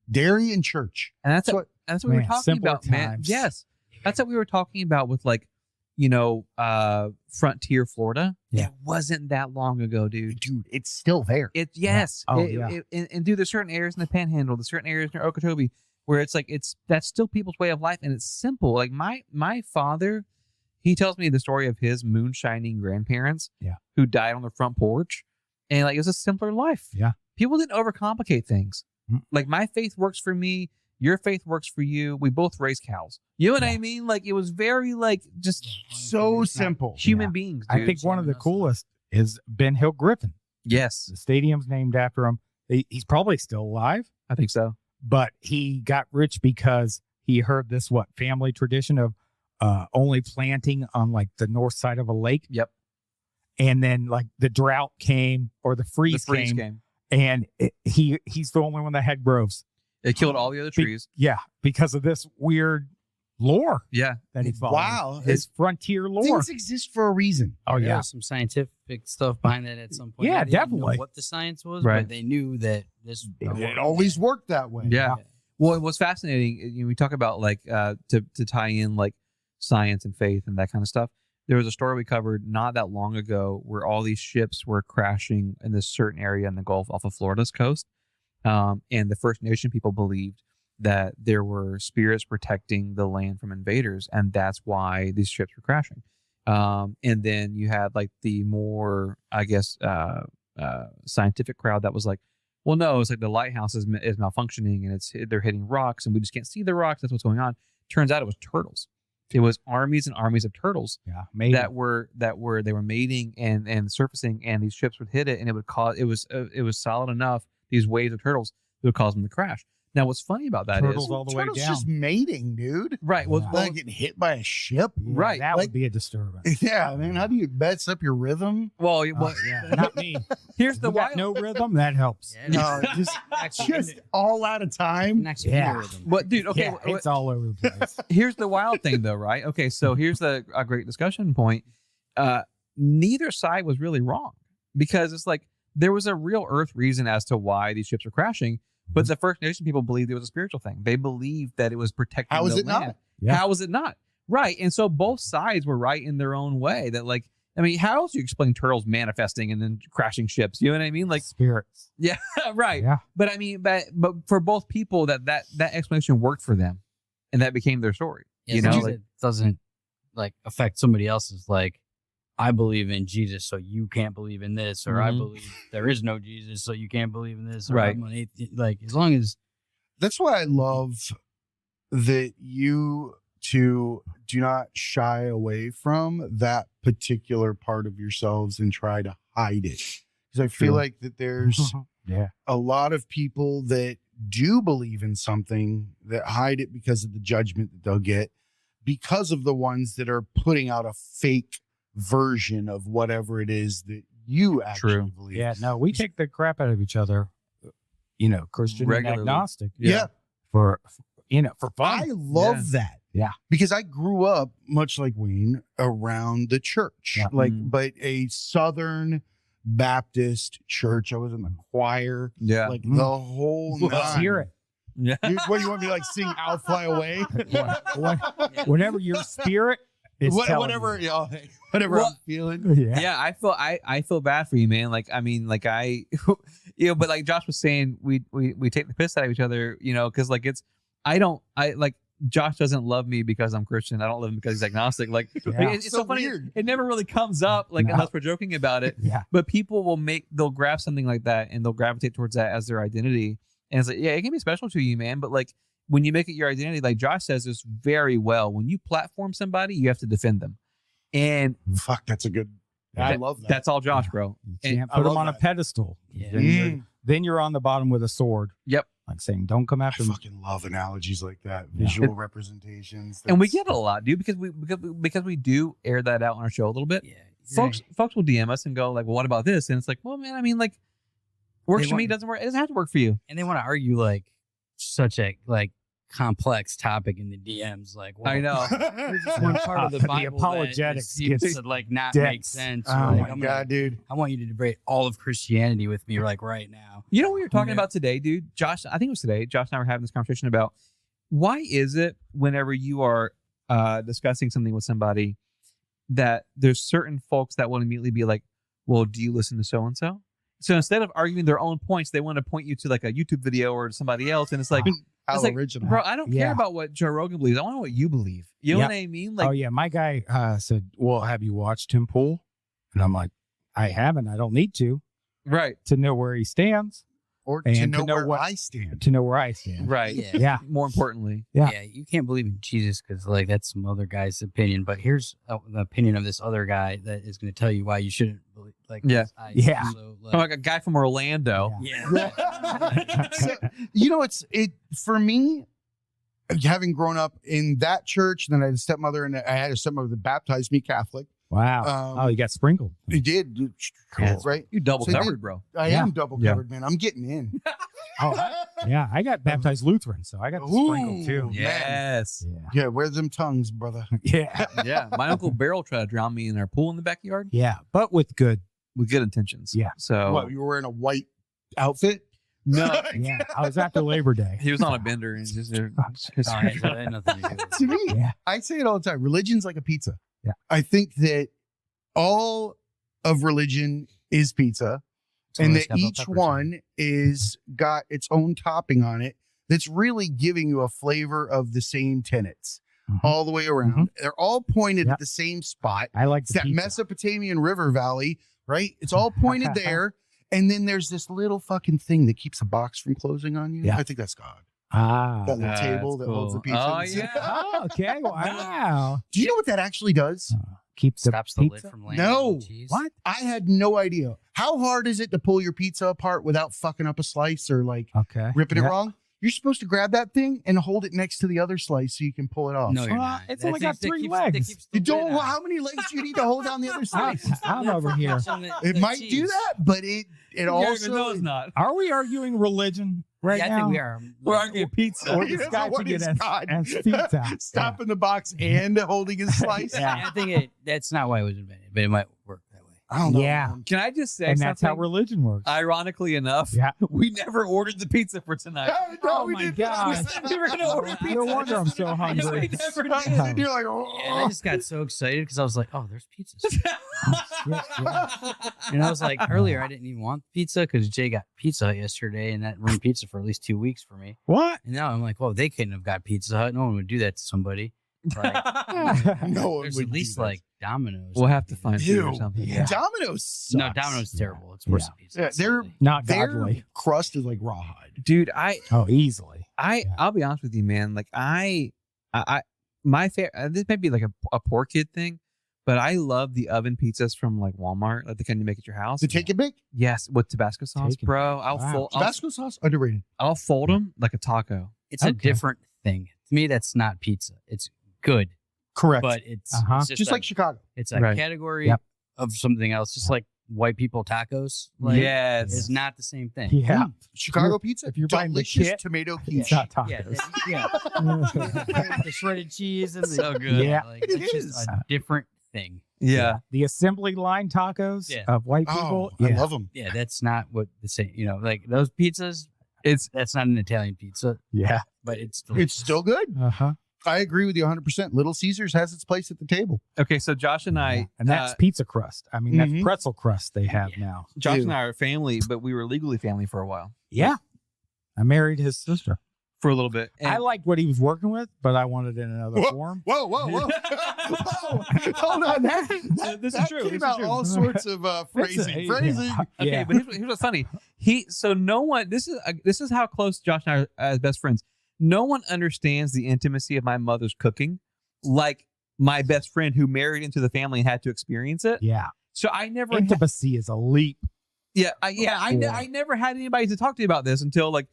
dairy and church. And that's So- what we were Man, talking simpler about, man. times. Yes. That's what we were talking about with like, Frontier, Florida. Yeah. It wasn't that long ago, dude. Dude, it's still there. Yes. Oh, yeah. And dude, there's certain areas in the Panhandle, there's certain areas near Okeechobee where it's like that's still people's way of life, and it's simple. Like my father, he tells me the story of his moonshining grandparents, Yeah. who died on the front porch, and like it was a simpler life. Yeah. People didn't overcomplicate things. Mm. Like my faith works for me, your faith works for you. We both raise cows. You know what I Yeah. mean? Like it was very like just So simple. human Yeah. beings. Dude. I think one of the coolest is Ben Hill Griffin. yes, The stadium's named after him. He's probably still alive, I think so. but he got rich because he heard this family tradition of only planting on like the north side of a lake. Yep. And then like the drought came or the freeze, The freeze came, game. and he's the only one that had groves. It killed all the other Be- trees. Yeah, because of this weird lore Yeah. that he followed. Wow. His frontier lore. Things exist for a reason. Oh There yeah. was some scientific stuff behind it at some point. Yeah, They didn't know definitely. what the science was, Right. but they knew that this. It always worked that way. Yeah. Well, what's fascinating, we talk about like to tie in like science and faith and that kind of stuff. There was a story we covered not that long ago where all these ships were crashing in this certain area in the Gulf off of Florida's coast. And the First Nation people believed that there were spirits protecting the land from invaders. And that's why these ships were crashing. And then you had like the more, I guess, scientific crowd that was like, well, no, it's like the lighthouse is malfunctioning and they're hitting rocks and we just can't see the rocks. That's what's going on. Turns out it was turtles. It was armies and armies of turtles Yeah. Maybe. they were mating and surfacing, and these ships would hit it, and it was solid enough. These waves of turtles, it would cause them to crash. Now, what's funny about that Turtles is all the way Turtles down. just mating, dude. right. Well, Yeah. well, Like getting hit by a ship. Yeah, right, That like- would be a disturbance. Yeah, man. How do you mess up your rhythm? well, Yeah, not me. here's the You got wild. no rhythm. That helps. No, just all out of time. Next Yeah. But dude, okay, Yeah, it's all over the place. here's the wild thing though, right? Okay, so here's a great discussion point. Neither side was really wrong, because it's like there was a real earth reason as to why these ships are crashing, but the First Nation people believed it was a spiritual thing. They believed that it was protecting How is the it land. not? Yeah. How is it not? Right. And so both sides were right in their own way. That, like, I mean, how else do you explain turtles manifesting and then crashing ships? You know what I mean? Like, Spirits. yeah, right. Yeah. But I mean, but for both people, that explanation worked for them, and that became their story. You know, like, it doesn't like affect somebody else's. Like, I believe in Jesus, so you can't believe in this, or I Mhm. believe there is no Jesus, so you can't believe in this. Or Right. I'm an atheist. Like, as long as That's why I love that you two do not shy away from that particular part of yourselves and try to hide it. Because I feel True. like that there's Yeah. a lot of people that do believe in something that hide it because of the judgment that they'll get, because of the ones that are putting out a fake version of whatever it is that you actually True. believe. Yeah. No, we take the crap out of each other. Christian Regularly. and agnostic. Yeah. For for fun. I love that. Yeah. Because I grew up, much like Wayne, around the church. Yeah. Like, Mm. but a Southern Baptist church. I was in the choir, yeah, like Mm. the whole Let's nine. hear it. yeah. Dude, what do you want me to like sing "I'll Fly Away"? Whenever your spirit is telling Whatever, you. whatever Well, I'm feeling. Yeah. Yeah, I feel bad for you, man. Like, I mean, like but like Josh was saying, we take the piss out of each other, because like Josh doesn't love me because I'm Christian. I don't love him because he's agnostic. Like, Yeah. it's So so funny. weird. It never really comes up, like, No. unless we're joking about it. Yeah. But people they'll grab something like that and they'll gravitate towards that as their identity. And it's like, yeah, it can be special to you, man. But like, when you make it your identity, like Josh says this very well, when you platform somebody, you have to defend them. And Fuck, that's a good. I love that. that's all Josh, bro. You And can't I put them love on a that. pedestal. Yeah. Then you're on the bottom with a sword. Yep. Like saying, don't come I after me. fucking love analogies like that, Yeah. visual representations. And we That's- get it a lot, dude, because we do air that out on our show a little bit. Yeah. Folks will DM us and go like, well, what about this? And it's like, well, man, I mean, like, works They for me, want- doesn't work. It doesn't have to work for you. And they want to argue like such a complex topic in the DMs. Like, well, I know. There's this one part of the The Bible apologetics that seems gets to not dense. make sense. Oh Like, my I'm God, dude. I want you to debate all of Christianity with me right now. You know what we were talking Yeah. about today, dude? Josh, I think it was today. Josh and I were having this conversation about why is it whenever you are discussing something with somebody that there's certain folks that will immediately be like, well, do you listen to so-and-so? So instead of arguing their own points, they want to point you to like a YouTube video or somebody else. And it's like, How it's like, original. bro, I don't care Yeah. about what Joe Rogan believes. I want to know what you believe. You know Yep. what I mean? Like, Oh yeah, my guy said, "Well, have you watched him pool?" And I'm like, "I haven't. I don't need to right, know where he stands, or and to to know know where what- I stand. to know where I stand." right. Yeah. Yeah. More importantly, Yeah. Yeah, you can't believe in Jesus because like that's some other guy's opinion. But here's the opinion of this other guy that is going to tell you why you shouldn't believe. Like, Yeah. Yeah. So, I'm like a guy from Orlando. yeah. So, it's for me, having grown up in that church, then I had a stepmother, and I had a stepmother that baptized me Catholic. Wow. Um, You got sprinkled. He did, Cool. right? You double So they- covered, bro. I Yeah. am double Yeah. covered, man. I'm getting in. Oh, yeah. I got baptized Lutheran, so I got the sprinkle too. Ooh. Yes. Yeah. Yeah, where's them tongues, brother? Yeah. Yeah. My Uncle Beryl tried to drown me in our pool in the backyard Yeah. But with good. with good intentions. Yeah. So What, you were wearing a white outfit? no, Yeah. I was after Labor Day. he was on a bender and just Sorry, that had nothing to do with To me, Yeah. I say it all the time. Religion's like a pizza. Yeah. I think that all of religion is pizza, It's and always that got bell each peppers one is got its own topping on it that's really giving you a flavor of the same tenets Mhm. all the way around. They're all pointed Yep. at the same spot. I like It's the that pizza. Mesopotamian river valley, right? It's all pointed there. And then there's this little fucking thing that keeps a box from closing on you. Yeah. I think that's God. Ah. That little table that holds the pizza. Oh, yeah. Oh, okay. Wow. Do you know what that actually does? Keep the Stops the lid pizza. from landing No. on the cheese. What? I had no idea. How hard is it to pull your pizza apart without fucking up a slice or like Okay. ripping it Yeah. wrong? You're supposed to grab that thing and hold it next to the other slice so you can pull it off. No, you're not. It's That only got thing- that 3 keeps- that legs. keeps the You don't. lid on. How many legs do you need to hold down the other slice? I'm over here. It might do that, but it also. no, it's not. Are we arguing religion right Yeah, I now? think we are. We're arguing pizza. Or Yeah, this guy what should get is as God? pizza. Stop in the box and holding his slice. Yeah. I think that's not why it was invented, but it might work that way. I don't know. Yeah. man. Can I just say And that's how something? religion works. Ironically enough, Yeah. we never ordered the pizza for tonight. No, Oh we my didn't. God. We said we were going to order pizza. No wonder I'm so hungry. We never did. And you're like, oh. And I just got so excited because I was like, oh, there's pizzas. Yeah. And I was like, earlier, I didn't even want pizza because Jay got Pizza Hut yesterday, and that ruined pizza for at least 2 weeks for me. What? And now I'm like, well, they couldn't have got Pizza Hut. No one would do that to somebody. Like, No one there's would at least do that. like Domino's. We'll have to find food or Ew. something. Yeah. Domino's sucks. No, Domino's is terrible. It's worse Yeah. than pizza. Yeah, It's they're- silly. Not Their godly. crust is like rawhide. Dude, Oh, easily. I'll be honest with you, man. Like my favorite. This might be like a poor kid thing, but I love the oven pizzas from like Walmart, like the kind you make at your house. The take it big. Yes, with Tabasco sauce, Take it bro. back. I'll Wow. fold. Tabasco sauce underrated. I'll fold them like a taco. It's a Okay. different thing. To me, that's not pizza. It's good, Correct. but it's, Uh-huh. it's just a, like Chicago. it's a Right. category Yep. of something else. Just like white people tacos. Like, Yes. it's not the same thing. Yeah. Chicago pizza. if you're buying the delicious kit, tomato It's quiche. not tacos. Yeah, the shredded cheese and the, So good. Yeah. like, It it's is. just a different thing. Yeah. The assembly line tacos Yeah. of white Oh, people. I Yeah. love them. Yeah, that's not what the same. You know, like those pizzas. It's That's not an Italian pizza, Yeah. but it's It's delicious. still good. Uh-huh. I agree with you 100%. Little Caesars has its place at the table. okay. So Josh and I, And that's pizza crust. I mean, that's Mhm. pretzel crust they have Yeah. now. Josh Dude. and I are family, but we were legally family for a while, Yeah. I married his sister. for a little bit. I liked what he was working with, but I wanted it in another Whoa. form. Whoa, whoa, whoa. Whoa. Hold on. That, This is that true. came This is out true. all sorts of phrasing. Phrasing. Yeah. Okay, Yeah. but here's what's funny. So no one. This is how close Josh and I are as best friends. No one understands the intimacy of my mother's cooking, like my best friend who married into the family and had to experience it. Yeah. So I never. Intimacy is a leap. I never had anybody to talk to about this until like,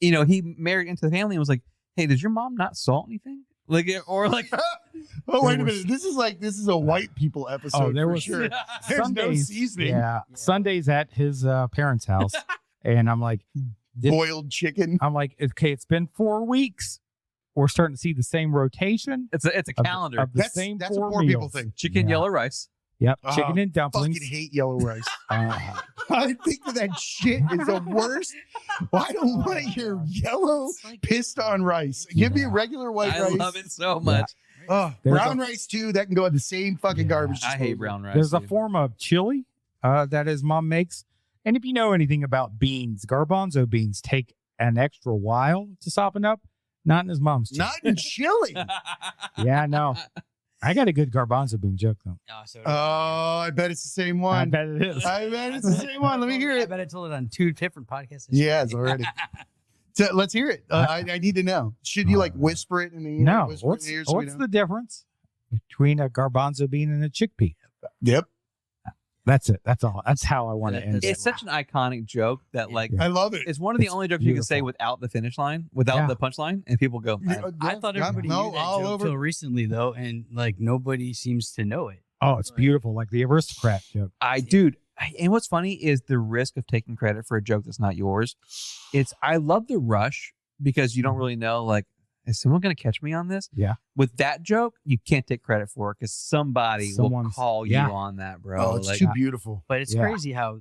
he married into the family and was like, "Hey, does your mom not salt anything?" Like, or like, Oh, wait a There was- minute. This is a white people episode. Oh, there for was- sure. There's no Sundays, seasoning. Yeah. Sundays at his parents' house. And I'm like, Boiled chicken. okay, it's been 4 weeks. We're starting to see the same rotation it's a of- calendar. of the That's same a 4 poor people meals. thing. Chicken, Yeah. yellow rice. Yep. Oh, Chicken and dumplings. Fucking hate yellow rice. Uh, I think that shit is the worst. Well, I don't want to hear yellow pissed on rice. Give me Yeah. regular white I rice. love it so much. Oh, There's brown rice too. That can go in the same fucking Yeah. garbage. I hate disposal. brown rice. There's a dude. form of chili that his mom makes. And if you know anything about beans, garbanzo beans take an extra while to soften up. Not in his mom's chili. Not in chili. Yeah, no. I got a good garbanzo bean joke, though. Oh, so Oh, I bet it's the same I one. bet it is. I bet it's the same one. Let me hear I it. bet I told it on 2 different podcasts. Yes, already. So let's hear it. I need to know. Should you like whisper it in the ear? No. Whisper it in the ear so we What's know? the difference between a garbanzo bean and a chickpea? Yep. That's it. That's all. That's how I want to end It's it. such an iconic joke that like I love it. it's one of the It's only jokes you can say beautiful. without the finish line, without Yeah. the punchline, and people go, I thought everybody no, knew that all joke over. until recently, though, and like nobody seems to know it. Oh, it's beautiful. Like the aristocrat joke. and what's funny is the risk of taking credit for a joke that's not yours. I love the rush because you don't really know, like, is someone going to catch me on this? Yeah. With that joke, you can't take credit for it because somebody will Someone's- call yeah. you on that, bro. Oh, it's Like, too beautiful. But it's Yeah. crazy how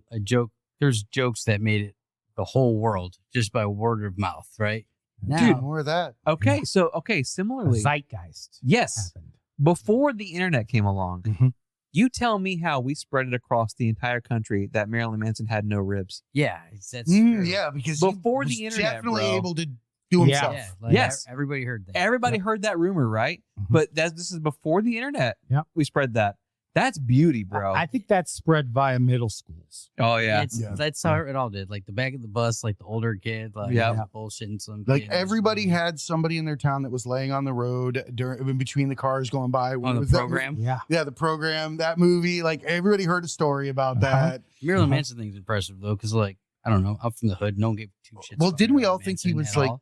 there's jokes that made it the whole world just by word of mouth, right? Now, Dude, more of that. okay, A similarly, zeitgeist yes, happened. before the internet came along, Mhm. you tell me how we spread it across the entire country that Marilyn Manson had no ribs. yeah, that's true. Yeah, because Before he the was internet, definitely bro. able to do Yeah. himself. Yeah, like, Yes. everybody heard that. Everybody heard that rumor, right? Mhm. But this is before the internet. Yep. We spread that. That's beauty, bro. I think that's spread via middle schools. oh yeah. That's how it all did. Like the back of the bus, like the older kid, like Yeah. bullshitting some. Like kid. everybody had somebody in their town that was laying on the road in between the cars going by. on the Was that- program. Yeah. yeah, the program, that movie. Like everybody heard a story about Uh-huh. that. Marilyn Uh-huh. Manson thing's impressive though, because like I don't know, I'm from the hood. No one gave 2 shits. Well, about didn't we Marilyn all think he Manson was at like all.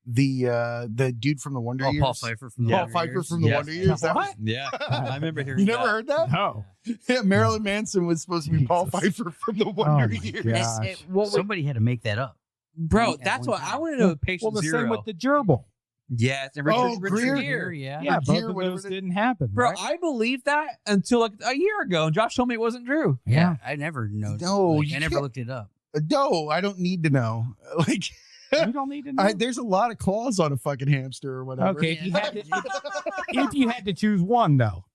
the dude from the Wonder Years. Paul Pfeiffer from the Paul Wonder Pfeiffer Years. from the Yes. Wonder Years. That was- What? Yeah, I remember hearing. you never heard that? No. Yeah, Marilyn Manson was supposed to be Paul Jesus. Pfeiffer from the Oh Wonder my Years. gosh. Somebody had to make that up. Bro, At that's one what I time. want to know. Patient Well, the Zero. same with the gerbil. Yes, and Oh, Richard Greer. Gere. Yeah. Yeah, Or both Gear, of whatever those it- didn't happen. Bro, right? I believed that until like a year ago, and Josh told me it wasn't true. Yeah. I never know. No, Like, you I never can't- looked it up. No, I don't need to know. Like, You don't need to know. there's a lot of claws on a fucking hamster or whatever. Okay, if you had to choose one though,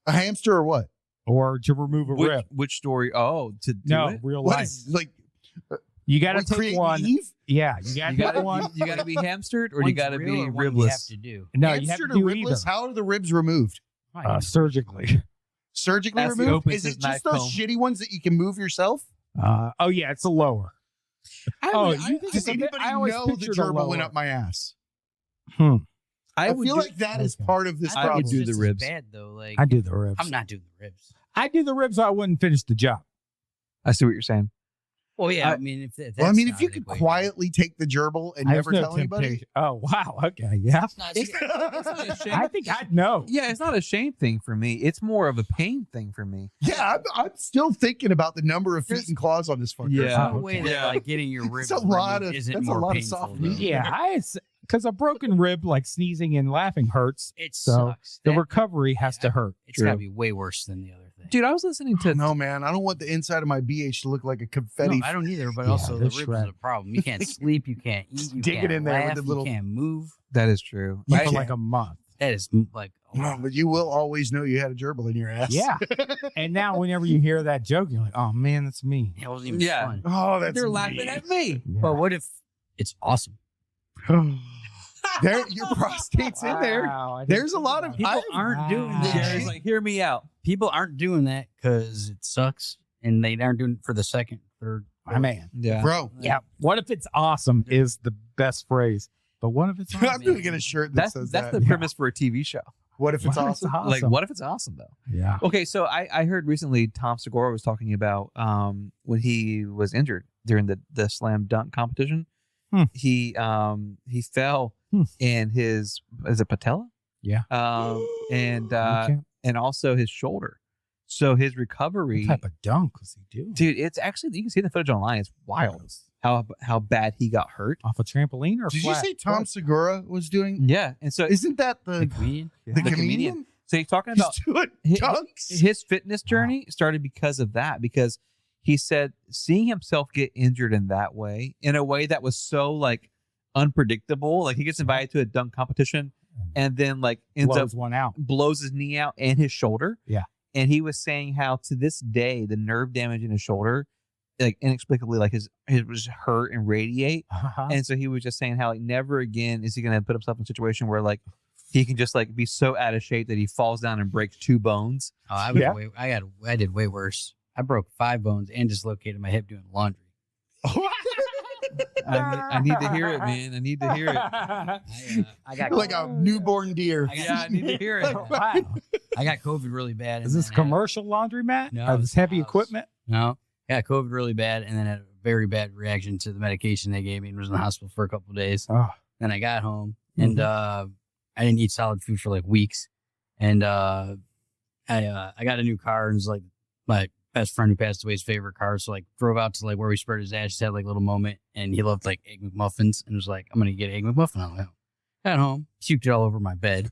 A hamster or what? or to remove a rib. Which story? Oh, to do No, it? real What life. is like? You got to we take create one. Eve? Yeah, you got You to gotta, pick one. you gotta be hamstered, or you One's gotta real be or one you ribless. have to do. No, you have Hamster to to do ribless? either. How are the ribs removed? Surgically. Surgically As he removed? opens Is his it just knife those comb. shitty ones that you can move yourself? Oh yeah, it's a lower. Oh, you think Does it's a bit- anybody I always know the pictured a gerbil went lower. up my ass? I I would feel do, like that is Okay. part of this I would problem. do the just as ribs. Bad though. Like I do the ribs. I'm not doing the ribs. I do the ribs. So I wouldn't finish the job. I see what you're saying. Well, yeah. I- I mean, if Well, I that's mean, if not you an could equation. quietly take the gerbil and I never have no tell anybody, temptation. Oh wow. Okay. Yeah. It's not- It's not a shame. I think I'd know. Yeah, it's not a shame thing for me. It's more of a pain thing for me. yeah, I'm still thinking about the number of feet and claws on this fucker. Yeah. There's no Oh, way okay. that like getting your ribs It's a lot removed of- isn't that's a more lot of painful. soft though. meat. Yeah, because a broken rib, like sneezing and laughing, hurts. It So, sucks. The That- recovery has to hurt. It's True. got to be way worse than the other thing. Dude, I was listening to No, man, I don't want the inside of my BH to look like a confetti. No, I don't either. But Yeah, also, the they're ribs is shredded. a problem. You can't sleep. You can't eat. You Dig it can't in there with laugh, the little- You can't move. that is true. You I- for like a month. That is like. No, but you will always know you had a gerbil in your ass. Yeah. And now, whenever you hear that joke, you're like, "Oh man, that's me." It wasn't even Yeah. fun. Oh, that's they're laughing at me. Yeah. But what if it's awesome? there, your prostate's in there. Wow, I didn't There's a think lot about of- that. People aren't doing Wow. that. Jerry's like, hear me out. People aren't doing that because it sucks, and they aren't doing it for the second, third. My man. Yeah. Bro, Yeah. What if it's awesome is the best phrase. But what if it's awesome? I'm going to get a shirt that That's says that's that. the premise for a TV show. What if it's What if awesome? Like, what if it's awesome though? Yeah. Okay, so I heard recently Tom Segura was talking about when he was injured during the slam dunk competition. Hmm. He fell and his is it patella? Yeah. And Okay. and also his shoulder. So his recovery, What type of dunk was he doing? dude, it's actually you can see the footage online. It's wild how bad he got hurt. Off a trampoline or Did you flat? say Tom Segura was doing? Yeah, and so Isn't that The the, comedian? the the comedian? comedian. So he's talking He's about doing hi- dunks? his fitness journey started because of that. Because he said seeing himself get injured in that way, in a way that was so like unpredictable. Like he gets invited to a dunk competition, and then like ends blows up one out. blows his knee out and his shoulder. Yeah. And he was saying how to this day the nerve damage in his shoulder, like inexplicably, like his was hurt and radiate. Uh-huh. And so he was just saying how like never again is he going to put himself in a situation where like he can just like be so out of shape that he falls down and breaks 2 bones. Oh, I was Yeah. I did way worse. I broke 5 bones and dislocated my hip doing laundry. I need to hear it, man. I need to hear it. I got like a newborn deer. Yeah, I need to hear it. Wow. I got COVID really bad. Is and this then had- commercial laundromat? No, Or it's this heavy house. equipment? No, I got COVID really bad, and then had a very bad reaction to the medication they gave me, and was in the hospital for a couple of days. Oh, Then I got home, and I didn't eat solid food for like weeks, and I got a new car, and it was like my best friend who passed away's favorite car. So like drove out to like where we spread his ashes, had like a little moment, and he loved like Egg McMuffins, and was like, I'm gonna get Egg McMuffin. I got home, puked it all over my bed.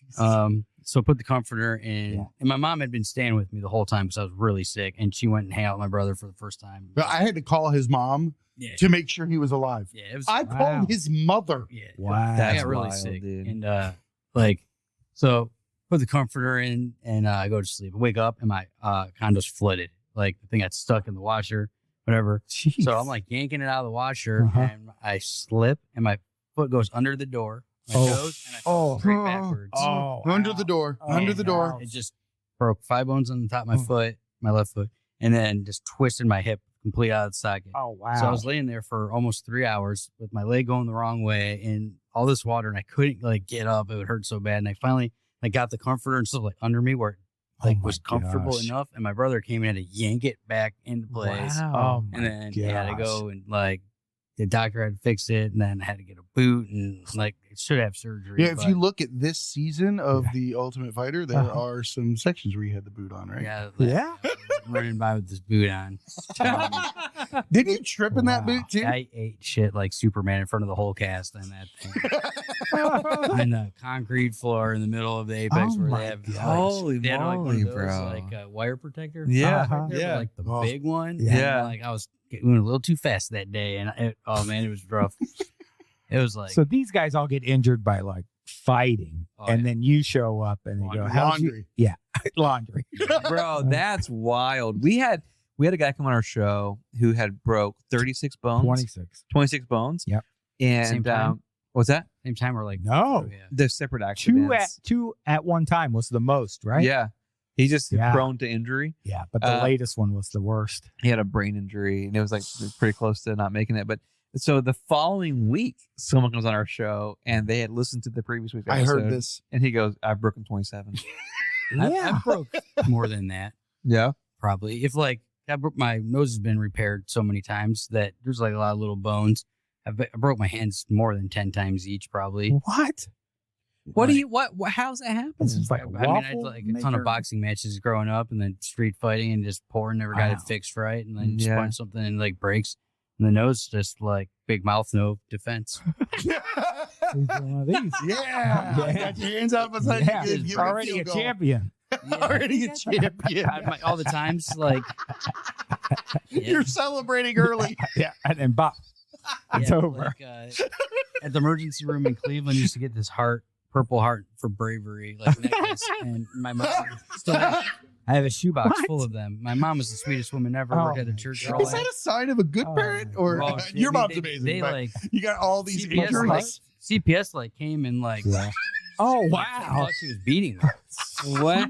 So I put the comforter in, Yeah. and my mom had been staying with me the whole time because I was really sick, and she went and hang out with my brother for the first time. But I had to call his mom Yeah, to make sure he was alive. yeah, it was. I Wow. called his mother. Yeah, wow. I That's got really wild, sick, dude. and like, so put the comforter in, and I go to sleep. I wake up, and my condo's flooded. Like the thing got stuck in the washer, whatever. Jeez. So I'm like yanking it out of the washer, Uh-huh. and I slip, and my foot goes under the door. My Oh. toes, and I fall straight backwards. Oh, Under wow. the door. Oh, Under the door. wow. It just broke 5 bones on the top of my Oh. foot, my left foot, and then just twisted my hip complete out of the socket. Oh, wow. So I was laying there for almost 3 hours with my leg going the wrong way and all this water, and I couldn't like get up. It would hurt so bad. And I finally like got the comforter and stuff like under me where it like Oh my was comfortable gosh. enough. And my brother came in and had to yank it back into place. Oh, my And then he had to gosh. go and like the doctor had to fix it, and then I had to get a boot, and like it should have surgery. Yeah, if but- you look at this season of The Ultimate Fighter, there are some sections where you had the boot on, right? yeah, Yeah. running by with this boot on. Didn't you trip in that Wow. boot too? I ate shit like Superman in front of the whole cast on that thing. On the concrete floor in the middle of the Apex Oh where my they have God. Holy they had like one moly, of those, bro. like a wire protector. Yeah, Uh-huh. Right there, but, yeah. like the Oh. big one. Yeah. And, like I was going a little too fast that day, and oh man, it was rough. It was like So these guys all get injured by like fighting, Oh, and yeah. then you show up and they go, Laundry. "How'd you-" Laundry. Laundry. Bro, that's wild. We had a guy come on our show who had broke 36 bones, 26 bones. Yep. And Same time? what's that? same time we're like, No. oh, yeah. The separate accidents. Two at one time was the most, right? Yeah. He's just Yeah. prone to injury. Yeah, but the Uh, latest one was the worst. He had a brain injury, and it was like pretty close to not making it. But so the following week, someone comes on our show, and they had listened to the previous week's I episode, heard this. and he goes, "I've broken 27." I broke more than that. Yeah. Probably. If like my nose has been repaired so many times that there's like a lot of little bones. I broke my hands more than 10 times each, probably. What? What do you? What? How's that happen? This is like I a mean, I had waffle like a ton maker? of boxing matches growing up, and then street fighting, and just pouring, never got Wow. it fixed right, and then just Yeah. punch something and like breaks, and the nose just like big mouth, no defense. He's one of these. Yeah. Yeah. Got your hands up. It's like Yeah, you give it already field a goal. champion. Already a champion. All the times, like yeah, You're celebrating early. Yeah, and then bop. It's over. like, at the emergency room in Cleveland, used to get this purple heart for bravery, like necklace, and my mom still. I have a shoebox What? full of them. My mom was the sweetest woman ever. Oh Worked at the my church. God. all Is that a sign of a good Oh, parent? my Or Well, your I mean, mom's amazing. They but like you got all these CPS, injuries. like, CPS like came and like. Yeah. Oh I wow. thought she was beating me. Wow.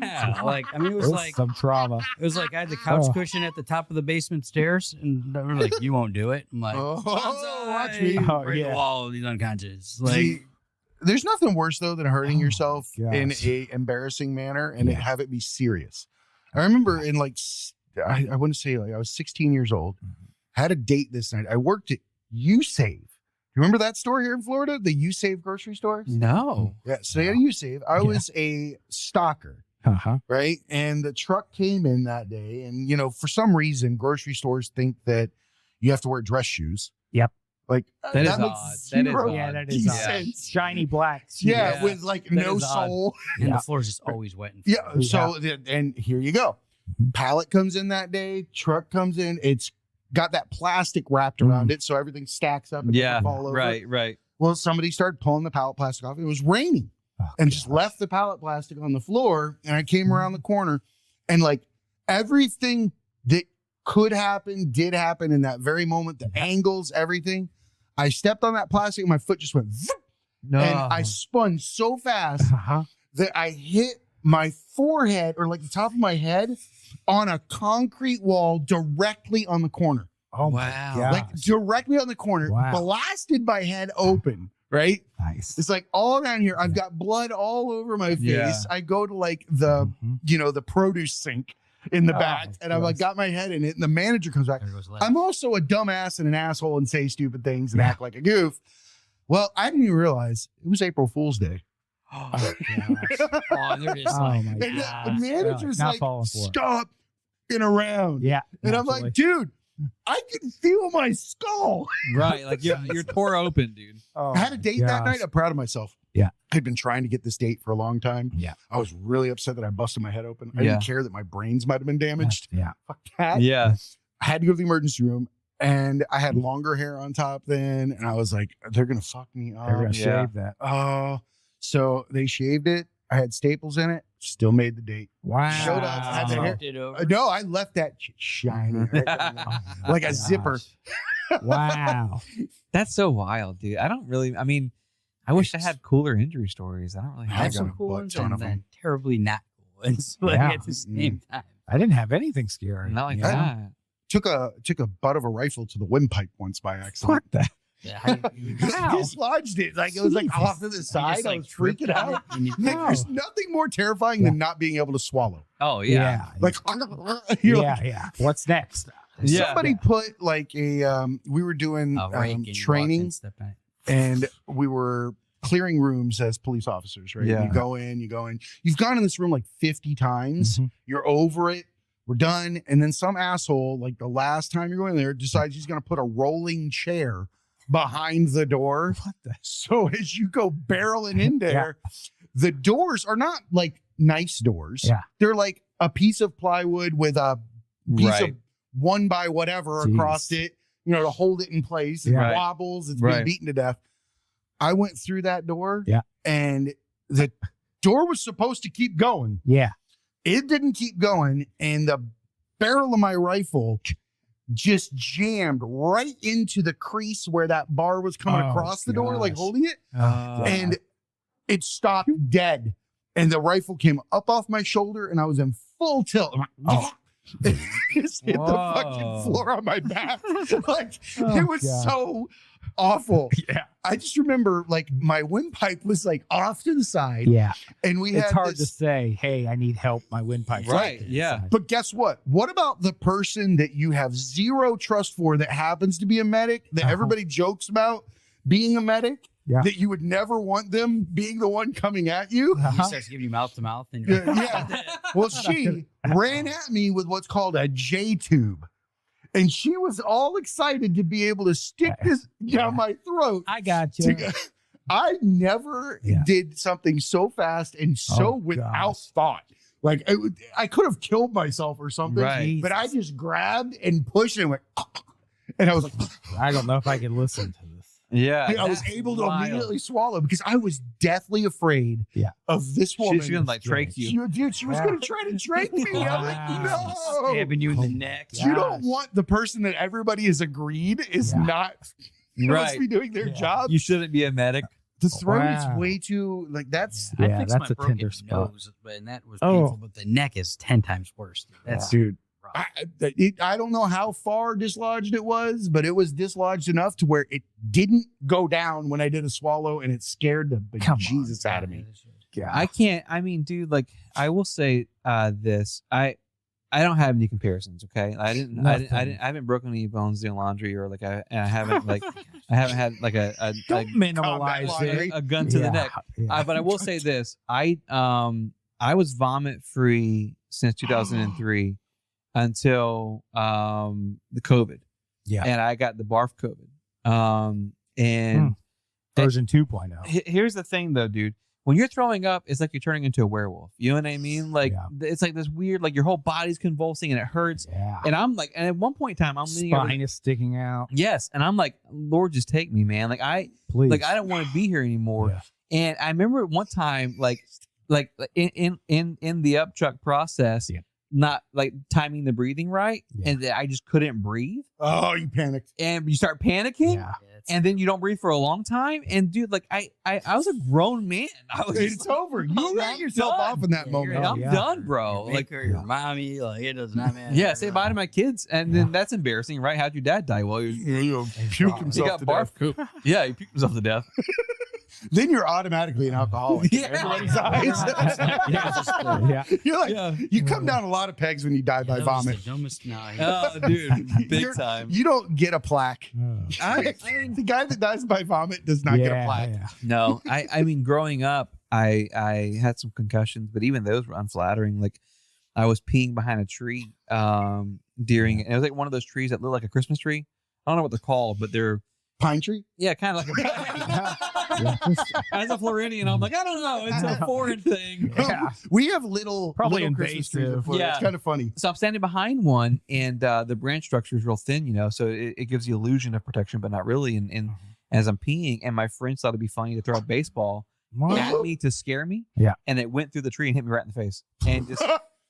Like I mean, it was There's like some trauma. it was like I had the couch Oh. cushion at the top of the basement stairs, and they were like, "You won't do it." I'm like, Oh, "Bonsai!" watch me. Oh, Break yeah. the wall. He's unconscious. Like See, there's nothing worse though than hurting Oh, yourself my in gosh. a embarrassing manner and Yeah. have it be serious. I remember in like I wouldn't say like I was 16 years old, Mm-hmm. had a date this night. I worked at USave. You remember that store here in Florida, the USave grocery store? No. Yeah, so they had a USave. I Yeah. was a stalker, Uh-huh. right? And the truck came in that day, and for some reason, grocery stores think that you have to wear dress shoes. Yep. Like That is makes odd. That is zero odd. Yeah, that is Yeah. sense. shiny black. Yeah, Yeah. with like That no is odd. soul. and Yeah. the floor's just always wet. And Yeah. Yeah. So and here you go. Mhm. Pallet comes in that day. Truck comes in. It's got that plastic wrapped around it, so everything stacks up. And Yeah. doesn't fall over. Right. Well, somebody started pulling the pallet plastic off. It was raining, Oh, and just gosh. left the pallet plastic on the floor. And I came around the corner, and like everything that could happen did happen in that very moment. The angles, everything. I stepped on that plastic, and my foot just went, zoop, No. and I spun so fast Uh-huh. that I hit my forehead or like the top of my head on a concrete wall directly on the corner. Oh Wow. my God. Like directly on the corner, Wow. blasted my head open, right? Nice. It's like all down here. I've got blood all over my face. Yeah. I go to like the, Mhm. the produce sink in the Oh, back, and I've like gross. got my head in it, and the manager comes back. there goes left. I'm also a dumbass and an asshole and say stupid things and Yeah. act like a goof. Well, I didn't even realize it was April Fool's Day. Oh, gosh. Oh, and they're just Oh like, my And the gosh. manager's Not like, falling for it. stop in around. Yeah. And I'm like, dude, I can feel my skull. right. Like you're tore open, dude. oh, I had a date that gosh. night. I'm proud of myself. Yeah. I'd been trying to get this date for a long time. Yeah. I was really upset that I busted my head open. I Yeah. didn't care that my brains might have been damaged. Yeah. Fuck that. Yeah. I had to go to the emergency room, and I had longer hair on top then. And I was like, they're going to fuck me They're going up. to Yeah. shave that. Oh, so they shaved it. I had staples in it. Still made the date. Wow. Showed up, had the hair. Flipped it over. No, I left that shit shining. right down there. Oh, Like my a zipper. gosh. Wow. That's so wild, dude. I don't really. I mean, I wish I had cooler injury stories. I don't really I have have got some a cool butt ones ton and of 'em. then terribly not cool ones like Yeah. at the same time. I didn't have anything scary. Not like Yeah. that. Took a butt of a rifle to the windpipe once by accident. What the? Yeah, how you just- Wow. Dislodged it. Like it was like Jesus. off to the you side. just, I like, was tripped freaking on out. it and you- Like, there's No. nothing more terrifying than not being able to swallow. Oh yeah. Like you're Yeah. like, Yeah. What's next? Yeah. Somebody put like we were doing Rake and you walk in, training, step back. and we were clearing rooms as police officers, right? Yeah. You go in. You've gone in this room like 50 times. Mhm. You're over it. We're done. And then some asshole, like the last time you're going there, decides he's going to put a rolling chair behind the door. What the? So as you go barreling in there, the doors are not like nice doors. Yeah. They're like a piece of plywood with a piece of Right. 1 by whatever Jeez. across it, to hold it in place. It Yeah. wobbles. It's Right. being beaten to death. I went through that door. Yeah. And the door was supposed to keep going. Yeah. It didn't keep going. And the barrel of my rifle just jammed right into the crease where that bar was coming Oh, across the door, like gosh. holding it. Oh, And it stopped dead. And the rifle came up off my shoulder and I was in full tilt. I'm like, Oh. it just hit the Whoa. fucking floor on my back. Like Oh, it was God. so awful. Yeah. I just remember like my windpipe was like off to the side. Yeah. And we It's had hard to this. say, hey, I need help. My windpipe's Right, off. yeah. But guess what? What about the person that you have zero trust for that happens to be a medic, that Uh-huh. everybody jokes about being a medic, Yeah. that you would never want them being the one coming at you? He Uh-huh. starts giving you mouth to mouth, and Yeah, yeah. Well, she ran at me with what's called a J tube. And she was all excited to be able to stick this down my throat. I got you. I never Yeah. did something so fast and so Oh, without gosh. thought. Like I could have killed myself or something, Right. but I just grabbed and pushed and went, and I was like, I don't know if I can listen to this. Yeah. I was that's able to wild. immediately swallow because I was deathly afraid Yeah. of this woman. She's gonna like trach you. She was going to try to trach me. I'm like, Wow. no. stabbing you in the neck. You don't Gosh. want the person that everybody has agreed is Yeah. not supposed to Right. be doing their Yeah. job. You shouldn't be a medic. The throat Wow. is way too like that's. I Yeah, fixed that's my a broken tender spot. nose, and that was Oh. painful. But the neck is 10 times worse. Dude. That's Dude, rough. I don't know how far dislodged it was, but it was dislodged enough to where it didn't go down when I did a swallow, and it scared the Come on. bejesus out of me. Yeah. I can't. I mean, dude, like I will say this. I don't have any comparisons. Okay, I haven't broken any bones doing laundry, or like I haven't like I haven't had like a Don't minimalize laundry. it. a gun to the Yeah, neck. yeah. But I will say this: I was vomit free since 2003 until the COVID, Yeah. and I got the barf COVID. And Version 2.0. here's the thing, though, dude. When you're throwing up, it's like you're turning into a werewolf. You know what I mean? Like it's like this weird, like your whole body's convulsing and it hurts. Yeah. And I'm like, and at one point in time, I'm leaning over. Spine is sticking out. Yes, and I'm like, Lord, just take me, man. Like I Please. don't want to be here anymore. Yeah. And I remember one time, like in the up truck process, Yeah. not like timing the breathing right, Yeah. and I just couldn't breathe. Oh, you panicked. And you start panicking, Yeah. and then you don't breathe for a long time. And dude, like I was a grown man. I was It's just like, over. You I'm let yourself done. off in that Yeah, moment. Oh, I'm yeah. done, bro. Your Like, maker, your mommy, like it does not matter. yeah, say bye to my kids, and then that's embarrassing, right? How'd your dad die? Well, he Puke He himself got to barf death. coop. Yeah, he puked himself to death. Then you're automatically an alcoholic in Yeah. everybody's eyes. Yeah. You're like, Yeah. you come down a lot of pegs when you die by That was vomit. the dumbest. No, Oh, dude, big You're- time. You don't get a plaque. The guy that dies by vomit does not get a plaque. Yeah. No, I mean, growing up, I had some concussions, but even those were unflattering. Like, I was peeing behind a tree during, and it was like one of those trees that look like a Christmas tree. I don't know what they're called, but they're Pine tree? yeah, kind of like as a Floridian, I'm like, I don't know, it's a foreign thing. Yeah. We have little Probably little Christmas trees in invasive. Florida. It's Yeah. kind of funny. So I'm standing behind one, and the branch structure is real thin, you know, so it gives the illusion of protection, but not really. And as I'm peeing, and my friends thought it'd be funny to throw a baseball at me to scare me. Yeah. And it went through the tree and hit me right in the face. And just,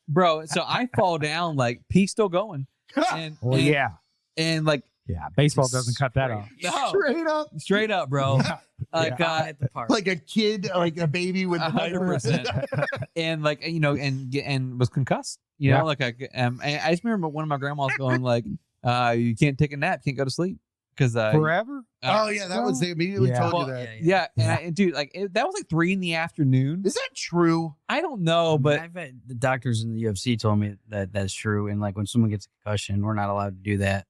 bro, so I fall down, like, pee still going. And, Well, and, yeah. and like, Yeah. Baseball doesn't cut that off. no, Straight up. straight up, bro. Like, at the park. Like a kid, like a baby with the 100%. And like, you know, and was concussed, you know, Yeah. like, and I just remember one of my grandmas going like, you can't take a nap, can't go to sleep. because Forever? Oh yeah, that was they immediately Yeah. told you that. yeah, and dude, like that was like 3 p.m. Is that true? I don't know, but I've had the doctors in the UFC told me that that's true. And like when someone gets a concussion, we're not allowed to do that.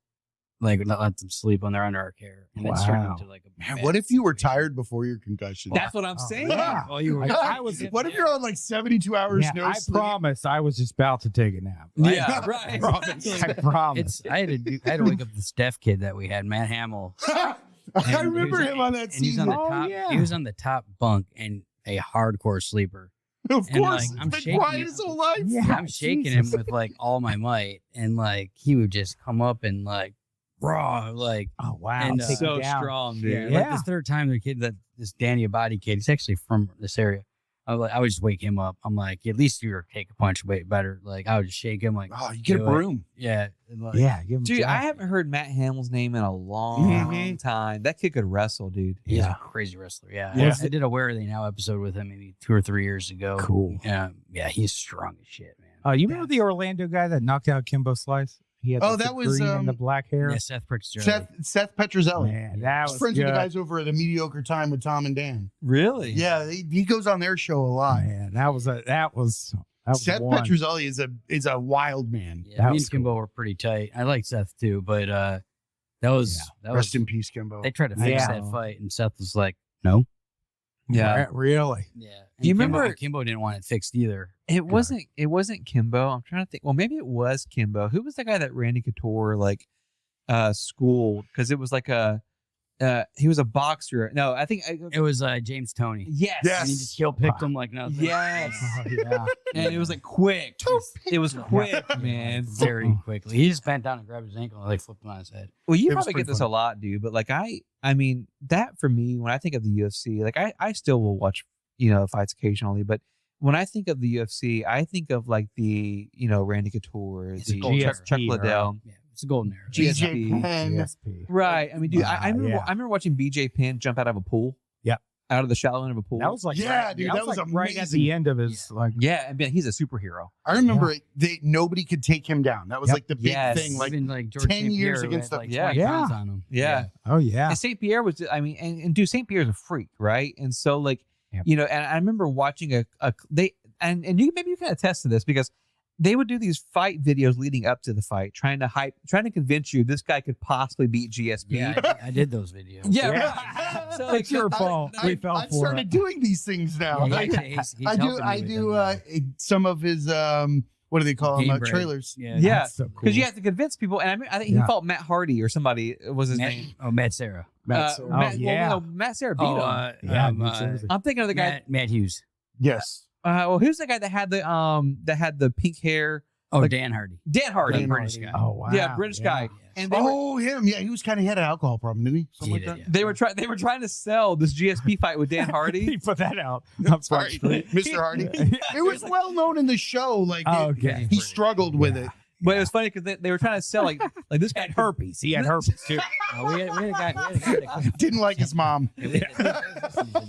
Like not let them sleep when they're under our care. And it's turned Wow. into like a Man, bad what if you were situation. tired before your concussion? that's what I'm Oh, saying. yeah. Oh, you were. I was. What if you're on like 72 hours Yeah, no I sleep? promise I was just about to take a nap. Yeah, I right. promise. I promise. I had to wake up this deaf kid that we had, Matt Hamill. I And remember he was- him on that And he's on season. the Oh, top. yeah. He was on the top bunk and a hardcore sleeper. Of and, course, like, I'm been shaking quiet it. his whole life. Yeah. I'm shaking Jesus. him with like all my might, and like he would just come up and like raw, like Oh wow! And, Take so it down. strong, dude. Yeah. like this third time the kid that this Danny Abadi kid, he's actually from this area. I would just wake him up. I'm like, at least you're take a punch way better. Like I would just shake him, like Oh, you get a do it. broom. Yeah, and, like, Yeah, give him Dude, I Jack. haven't heard Matt Hamill's name in a long Mhm. time. That kid could wrestle, dude. He's Yeah. a crazy wrestler. Yeah, Yeah. I did a Where Are They Now episode with him maybe 2 or 3 years ago. Cool. Yeah, he's strong as shit, man. You remember the Orlando guy that knocked out Kimbo Slice? He had Oh, the that was, green and the black hair. Yeah, Seth Pritchard. Seth Petrozelli. Man, that He's was friends good. with the guys over at A Mediocre Time with Tom and Dan. Really? Yeah, he goes on their show a lot. Man, that was Seth one. Petrozelli is a wild man. Yeah, That me was and Kimbo were pretty tight. I like Seth too, but that was Rest in peace, Kimbo. they tried to fix Yeah. that fight, and Seth was like, "No." Really. Yeah, You Kimbo, remember- Kimbo didn't want it fixed either. It wasn't Kimbo. I'm trying to think. Well, maybe it was Kimbo. Who was the guy that Randy Couture like schooled? Because it was like he was a boxer. No, I think It was James Tony. yes. Yes. And he just heel picked him like nothing. Yes. Oh, yeah. And it was like quick. It was quick, man. Very quickly. He just bent down and grabbed his ankle and like flipped him on his head. Well, you It was probably pretty get this fun. a lot, dude. But like I mean, that for me, when I think of the UFC, like I still will watch, fights occasionally. But when I think of the UFC, I think of like the, Randy Couture, It's a the golden Chuck era. Liddell. Yeah, it's a golden era. GSP. BJ Penn. GSP. Right. I mean, dude, I remember yeah. I remember watching BJ Penn jump out of a pool. Yep. Out of the shallow end of a pool. That was like Yeah, dude, that was like right at amazing. the end of his like. yeah, I mean, he's a superhero. I remember nobody could take him down. That was Yep. like the big Yes. thing. Like Even like George 10 St. years Pierre against had, the- like Yeah. 20 Yeah. pounds on him. Yeah. Oh yeah. And St. Pierre was, I mean, and dude, St. Pierre's a freak, right? And so like, Yep. and I remember watching and you maybe you can attest to this because they would do these fight videos leading up to the fight, trying to convince you this guy could possibly beat GSP. Yeah, I did those videos. Yeah, Yeah. right. So It's your fault. We fell I've for started it. doing these things now. Yeah, I, he's I do. helping me I with do. them now. Some of his what do they call them? Game break. Trailers. Yeah. Yeah. That's so cool. Because you have to convince people, and I think he Yeah. fought Matt Hardy or somebody was his name. Matt Sarah. Matt, Matt Sarah beat him. Yeah, New Jersey. I'm thinking of the guy. Matt Hughes. Yes. Well, who's the guy that had the pink hair? Oh, Like- Dan Hardy. Dan Hardy. Dan British Hardy. guy. Oh wow. Yeah, British guy. And they were, Oh, him. Yeah, he was kind of had an alcohol problem, didn't he? Something He like did, that. yeah. they were trying to sell this GSP fight with Dan Hardy. He put that out. I'm Sorry, Mr. Hardy. It was well known in the show. Like Oh, it- okay. he struggled with it. But it was funny because they were trying to sell like this guy Had herpes. He had herpes too. We had a guy that Didn't like his mom.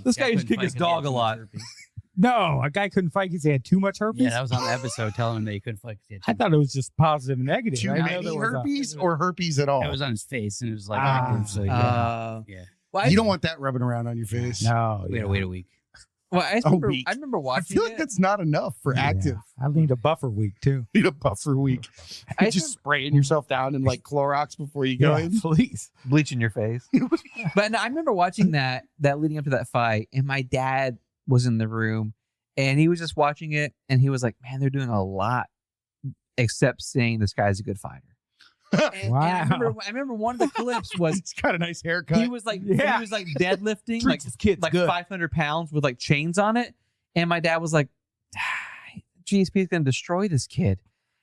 This guy used to kick his dog a lot. No, a guy couldn't fight because he had too much herpes. Yeah, that was on the episode telling him that he couldn't fight. 'cause he had I too thought it was just positive and negative. Too I know many there was a- herpes or herpes at all. It was on his face, and it was like Ah, active. So yeah, Well, You don't want that rubbing around on your face. No, we had to wait a week. Well, week. I remember I watching feel like it. that's not enough for active. I need a buffer week too. Need a buffer week. I You're just spraying yourself down in like Clorox before you go in. please. bleach in your face. But no, I remember watching that leading up to that fight, and my dad was in the room, and he was just watching it, and he was like, "Man, they're doing a lot, except saying this guy's a good fighter." And I remember one of the clips was He's got a nice haircut. he was like deadlifting Treats his kids like good. 500 pounds with like chains on it, and my dad was like, "GSP is going to destroy this kid."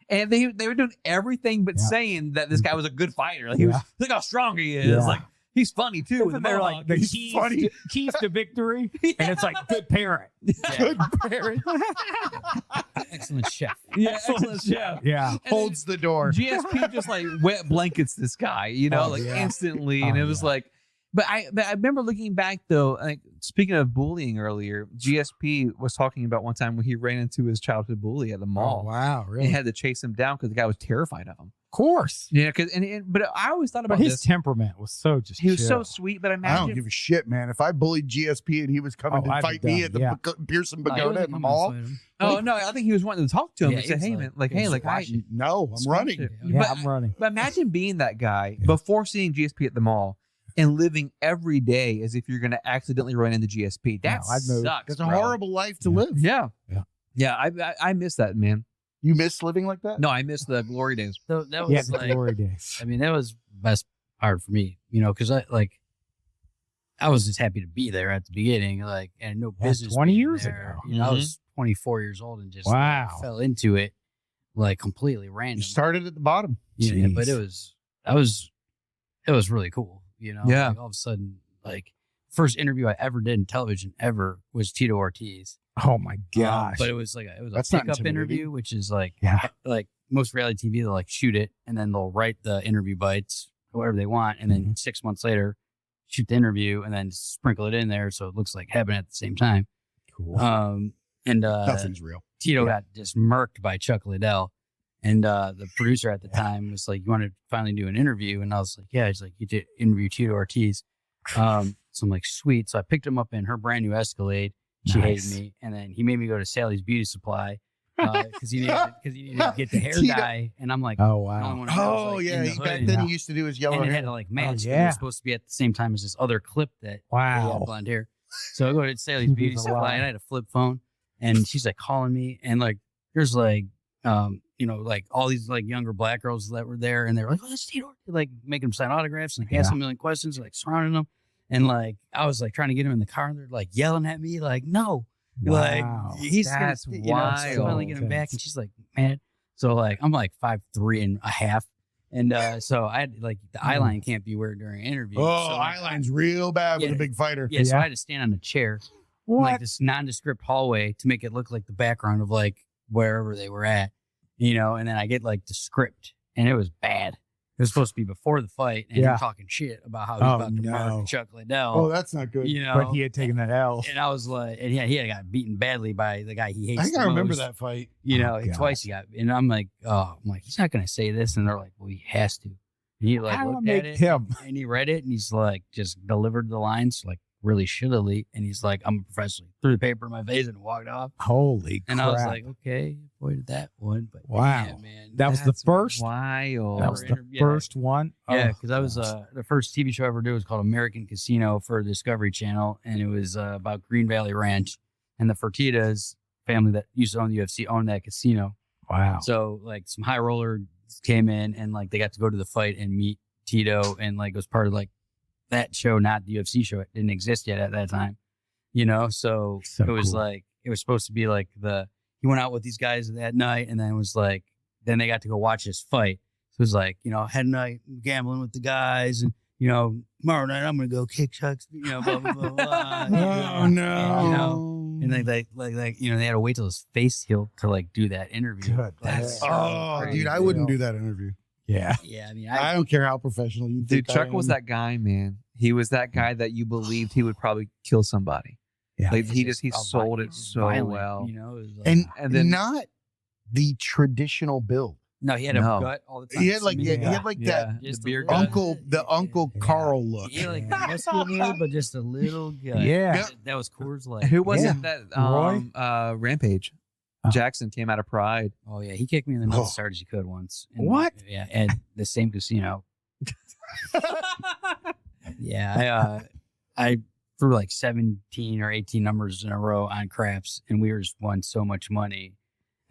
And they were doing everything but Yeah. saying that this guy was a good fighter. Like he was, Yeah. look how strong he is. Yeah. Like he's funny too. Isn't there like the He's keys, funny. keys to victory? And it's like good parent. good parent. Excellent chef. yeah, excellent chef. Yeah. And then Holds the door. GSP just like wet blankets this guy, Oh, like yeah. instantly, Oh, and it was yeah. like, But I remember looking back though, like speaking of bullying earlier, GSP was talking about one time when he ran into his childhood bully at the mall. Oh, wow, really? And had to chase him down because the guy was terrified of him. Of course. Yeah, but I always thought about But his this. temperament was so just He was so chill. sweet, but I imagine don't give a shit, man. If I bullied GSP and he was coming Oh, to I'd fight be me done, at the yeah. Pearson Oh, he Pagoda wasn't at the coming to mall, fight him. Oh no, I think he was wanting to talk to him Yeah, and say, he was "Hey like- man, like he was hey, like I." squashing. no, I'm running. Yeah, But- I'm running. But imagine being that guy before seeing GSP at the mall and living every day as if you're going to accidentally run into GSP. That No, I'd move. sucks. That's a bro. horrible life to Yeah. live. Yeah, Yeah. yeah. I miss that, man. You miss living like that? No, I miss the glory days. So that was Yeah, the like, glory days. I mean, that was the best part for me, because I was just happy to be there at the beginning, and no Yeah, business. 20 being years there. ago. I was 24 years old and just Wow. fell into it completely random. You started at the bottom. Yeah, but Jeez. it was really cool. Yeah. All of a sudden, first interview I ever did in television ever was Tito Ortiz. Oh my gosh. But it was a That's not pickup intimidating. interview, which is Yeah. like most reality TV, they'll shoot it and then they'll write the interview bites, whatever they want, and then 6 months later, shoot the interview and then sprinkle it in there so it looks like heaven at the same time. Cool. And Nothing's real. Tito got just murked by Chuck Liddell. And the producer at the time was like, "You want to finally do an interview?" And I was like, "Yeah." He's like, "You did interview Tito Ortiz." So I'm like, "Sweet." So I picked him up in her brand new Escalade. She Nice. hated me. And then he made me go to Sally's Beauty Supply because he needed to get the hair Tito- dye. And I'm like, Oh the only wow. one that was, Oh, in yeah. the hood. Back then, he used to do his yellow And it hair. had to match. 'cause It yeah. was supposed to be at the same time as this other clip that they had Wow. blonde hair. So I go to Sally's He Beauty was Supply alive. and I had a flip phone and she's calling me and there's all these younger black girls that were there and they were like, "Oh, that's Tito," making them sign autographs and asking a million questions, surrounding them. And I was trying to get him in the car and they're yelling at me, no. Wow. He's That's gonna, wild. So I finally get him back and she's like, "Man." So I'm 5'3.5". And so I had the eye line can't be weird during an interview. Oh, so, eyeline's real bad with Yeah. a big fighter. Yeah, so Yeah. I had to stand on a chair in, What? this nondescript hallway to make it look like the background of wherever they were at, and then I get the script and it was bad. It was supposed to be before the fight and Yeah. him talking shit about how he's Oh, about to no. murk Chuck Liddell. Oh, that's not good. But he had taken that L. And I was he had got beaten badly by the guy he hates. I think the I remember most. that fight. Oh, God. Twice he got, and I'm he's not gonna say this, and they're like, "Well, he has to." And he How do I looked make at it, him? and he read it, and he's just delivered the lines really shittily, and he's like, "I'm a professional." Threw the paper in my face and walked off, Holy crap. and I was like, "Okay, avoided that one." But Wow. yeah, man, That was the That's first. wild. That was the Yeah. first one. Yeah, Oh, because I was gosh. the first TV show I ever did was called American Casino for Discovery Channel, and it was about Green Valley Ranch and the Fertitas family that used to own the UFC owned that casino. Wow. So some high roller came in and they got to go to the fight and meet Tito and it was part of that show, not the UFC show. It didn't exist yet at that time, So, So it was cool. it was supposed to be he went out with these guys that night and then it was then they got to go watch his fight. So it was had a night gambling with the guys and tomorrow night I'm gonna go kick Chuck's, blah blah blah. blah Oh, no. And they had to wait till his face healed to do that interview. Good. That's Oh, crazy. dude, I wouldn't do that interview. Yeah. Yeah, I mean, I don't care how professional you Dude, think I Chuck was am. that guy, man. He was that guy that you believed he would probably kill somebody. Yeah. He it's sold it just so violent, well. It was And, And then- not the traditional build. no, he had a No. gut all the time. He had So, he had Yeah, that just the beer a gut. little- Uncle Yeah. Carl look. He had muscular, but just a little gut. Yeah. That was Coors Light. Who was Yeah. it that Roy? Rampage? Oh. Jackson came out of Pride. Oh yeah, he kicked me in the nuts Oh. as hard as he could once. And, What? Yeah, at the same casino. Yeah, I threw 17 or 18 numbers in a row on craps, and we just won so much money.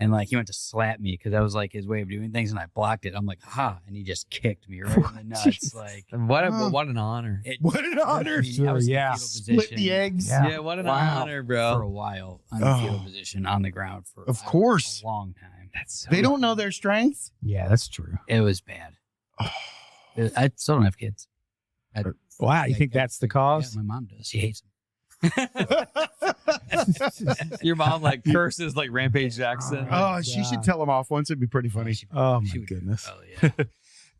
And he went to slap me because that was his way of doing things, and I blocked it. I'm like, ha! And he just kicked me right in the nuts. Jesus. What Oh. what an honor. What an honor. I Sure, was in yeah. fetal Split position the eggs. Yeah. Yeah, what an Wow. honor, for bro. a while on the fetal Oh. position on the ground for Of course. a long time. That's so They don't know their strength. Yeah, that's true. It was bad. I still don't have kids. Wow. You think that's the cause? Yeah, my mom does. She hates them. Your mom curses Rampage Jackson. Oh, she should tell them off once. It'd be pretty funny. She- Oh, she my would- goodness. Oh yeah.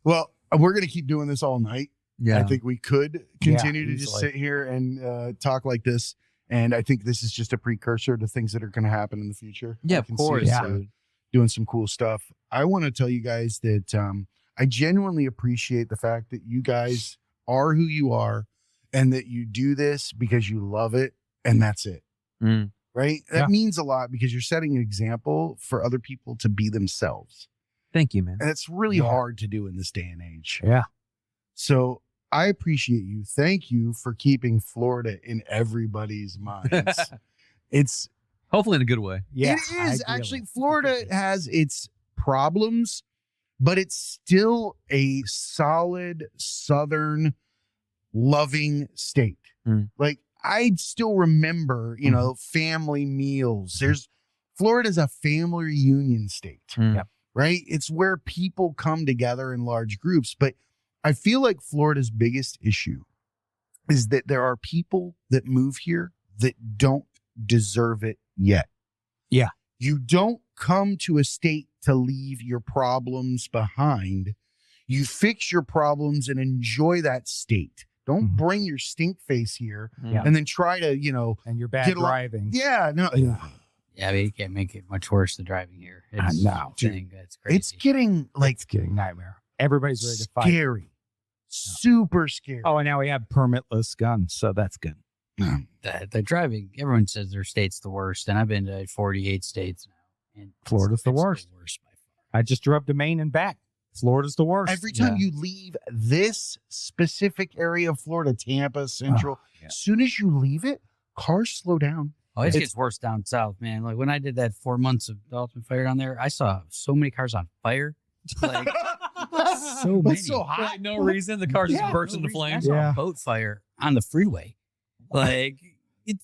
Well, we're going to keep doing this all night. Yeah. I think we could continue to just easily. sit here and talk like this. And I think this is just a precursor to things that are going to happen in the future. Yeah, I of can see course. us, Dude. doing some cool stuff. I want to tell you guys that I genuinely appreciate the fact that you guys are who you are and that you do this because you love it and that's it. Mm. Right? That Yeah. means a lot because you're setting an example for other people to be themselves. Thank you, man. And it's really Yeah. hard to do in this day and age. Yeah. So I appreciate you. Thank you for keeping Florida in everybody's minds. It's Hopefully in a good way. Yeah. it is ideally. actually Florida has its problems, but it's still a solid Southern loving state. Mm. Like I still remember, you know, family meals. Florida's a family reunion state, Mm. Yep. right? It's where people come together in large groups. But I feel like Florida's biggest issue is that there are people that move here that don't deserve it yet. Yeah. You don't come to a state to leave your problems behind. You fix your problems and enjoy that state. Don't Mhm. bring your stink face here Yeah. and then try to, you know, And you're bad Get a lot- driving. yeah, no, Yeah, but you can't make it much worse than driving here. I It's know. a thing that's crazy. it's getting like It's getting nightmare. Everybody's ready to fight. scary, super scary. Oh, and now we have permitless guns, so that's good. the driving. Everyone says their state's the worst, and I've been to 48 states now, and Florida's the worst. worst by far. I just drove to Maine and back. Florida's the worst. Every time Yeah. you leave this specific area of Florida, Tampa, Central, yeah. as soon as you leave it, cars slow down. Oh, it It's- gets worse down south, man. Like when I did that 4 months of the ultimate fire down there, I saw so many cars on fire. Like so many. It's so hot. For no reason, the car just Yeah, burst no into reason. I flames. saw Yeah. a boat fire on the freeway. Like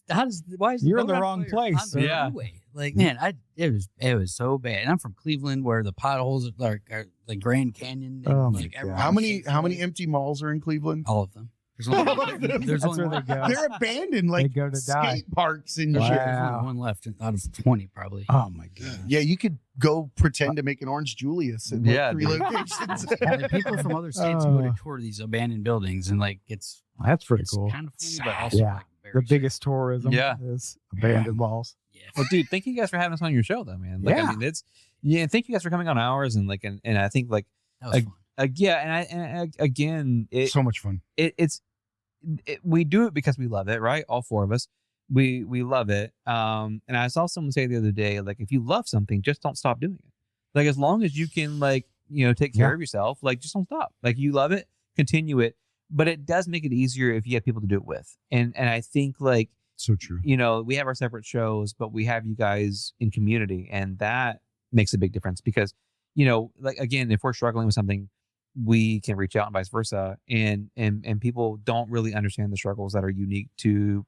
why is the You're in boat the on wrong fire place, on sir. the Yeah. freeway? Like man, it was so bad. And I'm from Cleveland, where the potholes are like Grand Canyon. And, Oh, my like, God. everyone How many hates empty it. malls are in Cleveland? All of them. There's All only, of them. there's That's only where they one. go. They're abandoned like go to die. skate parks and There's shit. Wow. only one left out of 20, probably. Oh my god. Yeah, you could go pretend to make an Orange Julius in like Yeah, 3 dude. locations. And people from other states go to Oh. tour these abandoned buildings, and like it's That's pretty it's cool. kind of funny, but also Yeah. like very The biggest tourism Yeah. is abandoned malls. Yeah. Well, dude, thank you guys for having us on your show, though, man. Like, Yeah. I mean, thank you guys for coming on ours, and like, and I think like, That was fun. yeah, and again, So much fun. we do it because we love it, right? All four of us, we love it. And I saw someone say the other day, like, if you love something, just don't stop doing it. Like, as long as you can, like, you know, take care Yeah. of yourself, like, just don't stop. Like, you love it, continue it. But it does make it easier if you have people to do it with. And I think like, So true. you know, we have our separate shows, but we have you guys in community, and that makes a big difference because, you know, like again, if we're struggling with something, we can reach out and vice versa. And people don't really understand the struggles that are unique to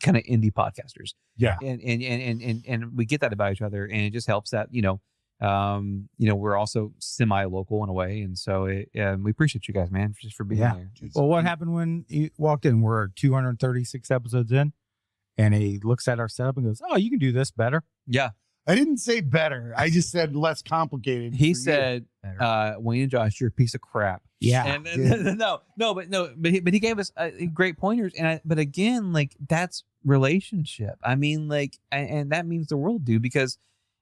kind of indie podcasters. Yeah. And we get that about each other, and it just helps that, you know, we're also semi-local in a way. And so we appreciate you guys, man, just for being Yeah. there. Well, what happened when you walked in? We're 236 episodes in, and he looks at our setup and goes, "Oh, you can do this better." Yeah. I didn't say better. I just said less complicated. He for you. said, Better. Wayne and Josh, you're a piece of crap. Yeah. And Yeah. but he gave us great pointers. But again, like that's relationship. I mean, like, and that means the world, dude, because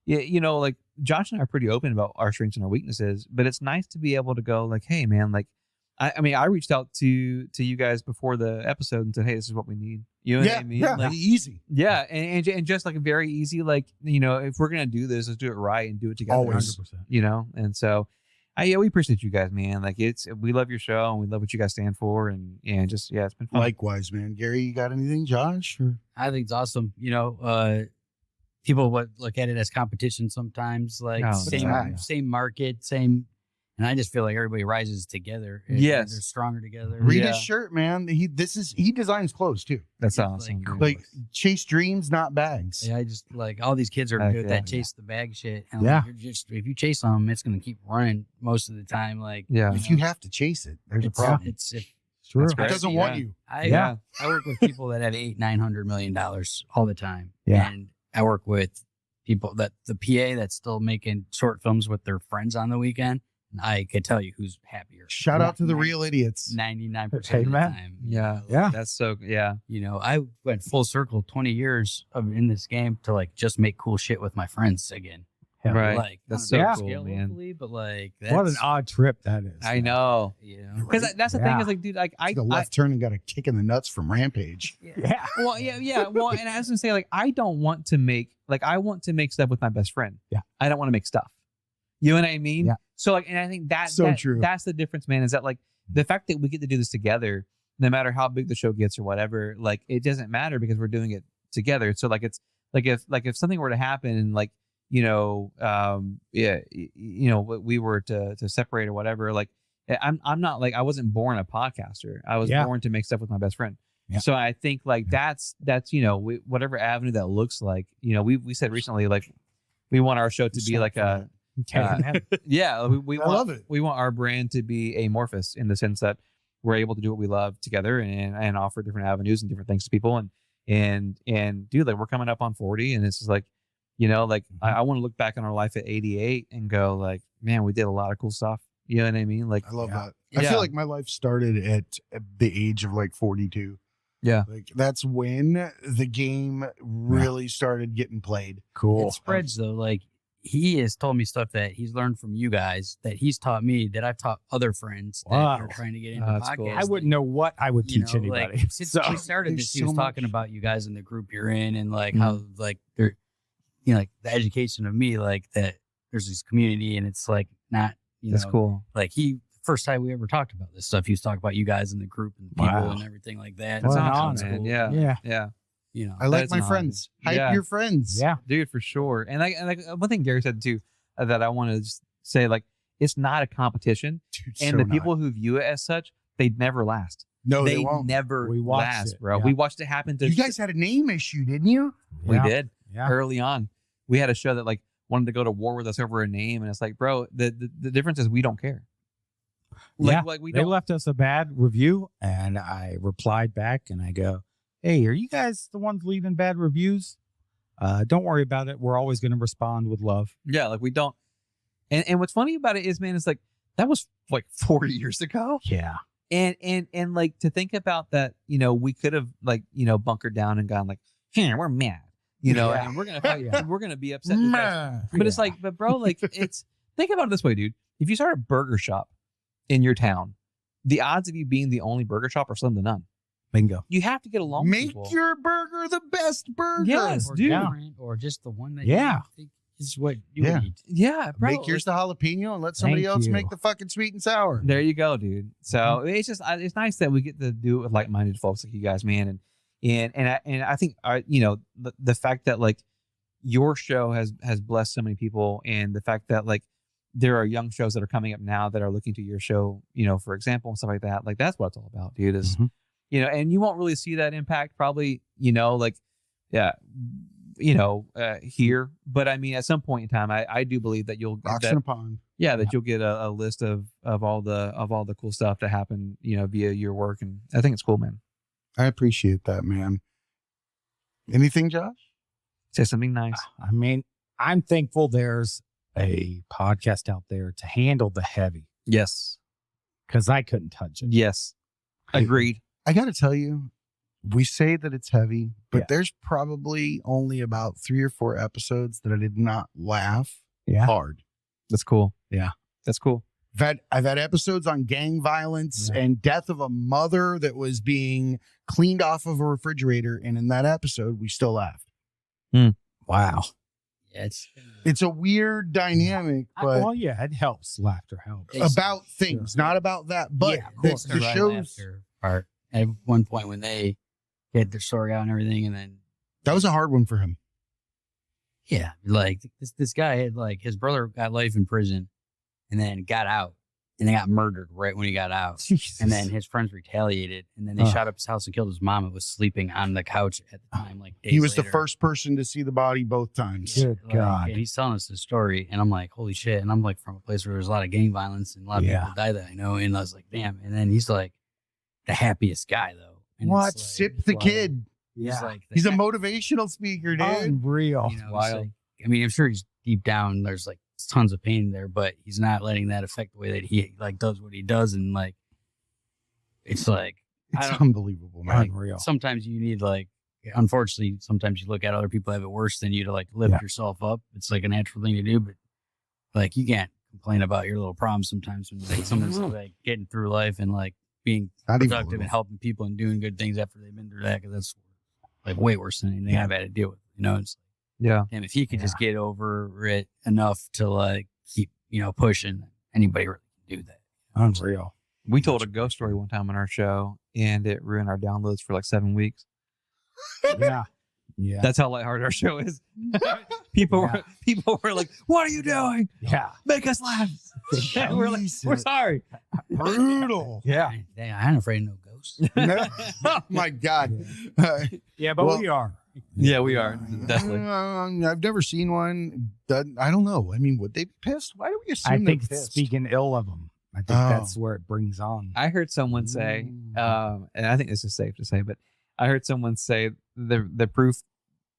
you know, like Josh and I are pretty open about our strengths and our weaknesses, but it's nice to be able to go like, hey man, like, I mean, I reached out to you guys before the episode and said, hey, this is what we need. You know what I mean? Yeah, Like, easy. yeah. And just like a very easy, like, you know, if we're going to do this, let's do it right and do it together. Always. 100%. You know? And so, yeah, we appreciate you guys, man. Like we love your show and we love what you guys stand for. And just, yeah, it's been fun. Likewise, man. Gary, you got anything, Josh? Or? I think it's awesome. You know, people would look at it as competition sometimes, like Oh, yeah. same market, same. And I just feel like everybody rises together. And Yes. they're stronger together. Read Yeah. his shirt, man. He designs clothes too. That's Like, awesome. dude. Like chase dreams, not bags. Yeah, I just like all these kids are Heck good at yeah. that chase the bag shit. And Yeah. like, you're just if you chase them, it's gonna keep running most of the time. Like Yeah. If you have to chase it, there's a it's, problem. it's if True. That's It great. doesn't Yeah. want you. I Yeah. I work with people that have $800-900 million all the time. Yeah. And I work with people that the PA that's still making short films with their friends on the weekend, I could tell you who's happier. Shout out to the real idiots. 99% of Hey, the man. time. Yeah. Yeah. That's so, yeah. You know, I went full circle 20 years in this game to like just make cool shit with my friends again. Yeah. Right. Like, That's on a so big cool, scale, man. hopefully, but like, that's, What an odd trip that is. I know. you know, Because that's the thing Yeah. is like, dude, like Took a left turn and got a kick in the nuts from Rampage. Yeah. well, yeah. Well, and I was gonna say, like, I don't want to make, like, I want to make stuff with my best friend. Yeah. I don't want to make stuff. You know what I mean? Yeah. So, like, and I think So true. That's the difference, man, is that, like, the fact that we get to do this together, no matter how big the show gets or whatever, like, it doesn't matter because we're doing it together. So, like, it's like if something were to happen and, like, you know, we were to separate or whatever, like, I'm not like, I wasn't born a podcaster. I was Yeah. born to make stuff with my best friend. Yeah. So I think like that's you know, whatever avenue that looks like, you know, we said recently, like, we want our show to be like a yeah, we I want, love it. we want our brand to be amorphous in the sense that we're able to do what we love together and offer different avenues and different things to people and dude, like, we're coming up on 40 and it's just like, you know, like, I want to look back on our life at 88 and go like, man, we did a lot of cool stuff. You know what I mean? Like, I love Yeah. that. I Yeah. feel like my life started at the age of like 42. yeah, Like that's when the game really started getting played. Cool. it spreads though. Like, he has told me stuff that he's learned from you guys that he's taught me that I've taught other friends that Wow. are trying to get into That's cool. podcasting. I wouldn't know what I would You teach know, anybody. Like, since So- we started There's this, he so was talking much. about you guys in the group you're in and like Mm-hmm. how like they're, you know, like the education of me, like that there's this community and it's like not, you that's know, cool. like first time we ever talked about this stuff, he was talking about you guys in the group and the people Wow. and everything like that. What That's an awesome, honor. man. Yeah, Yeah. yeah. You know, I like That's my an honor. friends. Hype Yeah. your friends. Yeah. Dude, for sure. And like one thing Gary said too, that I want to just say, like, it's not a competition, Dude, and so the not. people who view it as such, they never last. No, they they won't. never We watched last, it, bro. yeah. We watched it happen to You guys had a name issue, didn't you? We Yeah. did Yeah. early on. We had a show that like wanted to go to war with us over a name, and it's like, bro, the difference is we don't care. Yeah. Like we They don't. left us a bad review, and I replied back and I go, "Hey, are you guys the ones leaving bad reviews? Don't worry about it. We're always going to respond with love." Yeah, like we don't. And what's funny about it is, man, it's like that was like 4 years ago. Yeah. And like to think about that, you know, we could have like, you know, bunkered down and gone like, here, we're mad, you know, Yeah. and we're gonna Yeah. we're gonna be upset. because- But it's like, but bro, like it's think about it this way, dude. If you start a burger shop in your town, the odds of you being the only burger shop are slim to none. Bingo. You have to get along with Make people. your burger the best burger. Yes, or dude. different, or just the one that Yeah. you think is what you Yeah. would eat. Yeah, bro. Make yours the jalapeno and let somebody Thank else you. make the fucking sweet and sour. There you go, dude. So it's just it's nice that we get to do it with like-minded folks like you guys, man. And I think you know the fact that like your show has blessed so many people, and the fact that like there are young shows that are coming up now that are looking to your show, you know, for example, and stuff like that. Like that's what it's all about, dude. Is Mhm. you know, and you won't really see that impact probably, you know, like yeah. You know, here, but I mean, at some point in time, I do believe that you'll Rocks that, in a pond. yeah, that you'll get a list of all the cool stuff that happened, you know, via your work, and I think it's cool, man. I appreciate that, man. Anything, Josh? Say something nice. I mean, I'm thankful there's a podcast out there to handle the heavy Yes, because I couldn't touch it. yes, agreed. I got to tell you, we say that it's heavy, but Yeah. there's probably only about 3 or 4 episodes that I did not laugh Yeah. hard. That's cool. Yeah. That's cool. I've had episodes on gang violence Yeah. and death of a mother that was being cleaned off of a refrigerator. And in that episode, we still laughed. Wow. Yeah, It's a weird dynamic, but Well, yeah, it helps. Laughter helps. It's- about things, not about that. But Yeah, of the, course. the right shows, after part at one point when they get their story out and everything, and then that was a hard one for him. yeah, like this guy had like his brother got life in prison, and then got out, and they got murdered right when he got out. Jesus. And then his friends retaliated, and then they shot up his house and killed his mom. It was sleeping on the couch at the time. Like days He was the later. first person to see the body both times. Good Like, God. and he's telling us the story, and I'm like, holy shit! And I'm like from a place where there's a lot of gang violence and a lot of Yeah. people die that I know, and I was like, damn. And then he's like the happiest guy though. And it's What? like, Sip the wow. kid. He's Yeah. like the He's a guy- motivational speaker, dude. Unreal. you know, it's Wild. like- I mean, I'm sure he's deep down. There's like tons of pain there, but he's not letting that affect the way that he like does what he does. And like, it's like, It's unbelievable, man. Unreal. sometimes you need like, unfortunately, sometimes you look at other people have it worse than you to like lift Yeah. yourself up. It's like a natural thing to do, but like you can't complain about your little problems sometimes when like someone's like getting through life and like being Not even productive and helping people and doing good things after they've been through that, because that's like way worse than anything I've had to deal with. You know, it's Yeah. and if he could just get over it enough to like keep, pushing, anybody really can do that. Unreal. We told a ghost story one time on our show, and it ruined our downloads for like 7 weeks. Yeah. Yeah. That's how lighthearted our show is. people were like, "What are you doing? Yeah. Make us laugh." And we're like, "We're sorry." Brutal. Yeah. Dang, I ain't afraid of no ghosts. Oh my God. Yeah, but Well- we are. Yeah, we are definitely. I've never seen one. I don't know. I mean, would they be pissed? Why do we assume I they're think it's pissed? speaking ill of them. I think Oh. that's where it brings on. I heard someone say, and I think this is safe to say, but I heard someone say the proof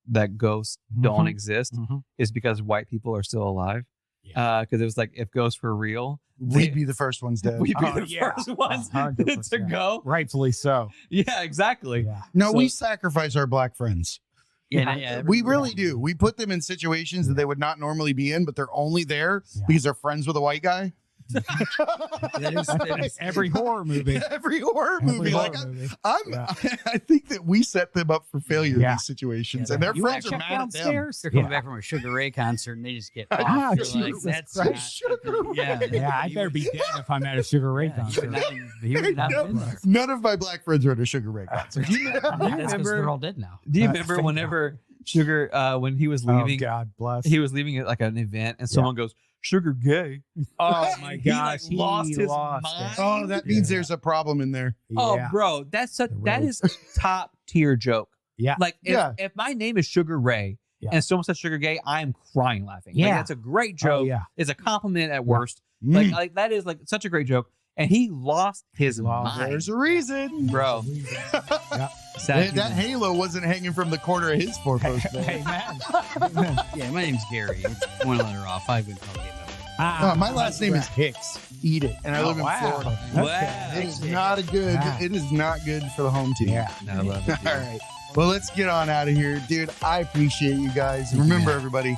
that ghosts don't Mhm. exist Mhm. is because white people are still alive. Because it was like, if ghosts were real, We'd be the first ones dead. we'd be Oh, the yeah. first ones 100%. to go. Rightfully so. Yeah, exactly. Yeah. No, So- we sacrifice our black friends. Yeah. We really do. We put them in situations that they would not normally be in, but they're only there Yeah. because they're friends with a white guy. That's every horror movie. Every horror Every movie. horror Like, movie. I think that we set them up for failure in Yeah. these situations, Yeah, and their you friends are Check mad at them. downstairs. They're coming Yeah. back from a Sugar Ray concert and they just get Ah, off. You're Jesus like, that's Christ. not, yeah. Yeah, I better be dead if I'm at a Sugar Ray Yeah, concert. he would not have been there. None of my black friends are at a Sugar Ray concert. That's because remember- they're all dead now. Do you Uh, remember thank whenever Sugar, when he was Oh, leaving, God bless. he was leaving at like an event, and someone goes, "Sugar gay." Oh, my He, like, gosh. He lost his lost mind. it. Oh, that means Yeah. there's a problem in there. Oh, Yeah. bro, that's The that road. is top tier joke. Yeah. Like if, Yeah. if my name is Sugar Ray Yeah. and someone says Sugar Gay, I'm crying laughing. Like, Yeah. that's a great Oh, joke. yeah. It's a compliment at worst. Like that is like such a great joke. And he lost his Lost- mind, There's a reason. bro. That halo wasn't hanging from the corner of his four-post. man. Hey, man. Yeah, my name's Gary. One letter off. I would probably get that. My last name is Hicks. Eat it, and I live in wow. Florida. Wow. It is not a good. Wow. It is not good for the home team. Yeah. No, I love it. All right. Well, let's get on out of here, dude. I appreciate you guys. And remember, everybody,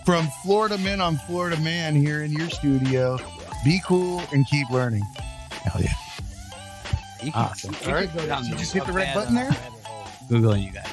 from Florida Men on Florida Man here in your studio, be cool and keep learning. Hell yeah. You can, Awesome. you All can right. go down Did you the- just hit the a red bad, button there? rabbit hole Googling you guys.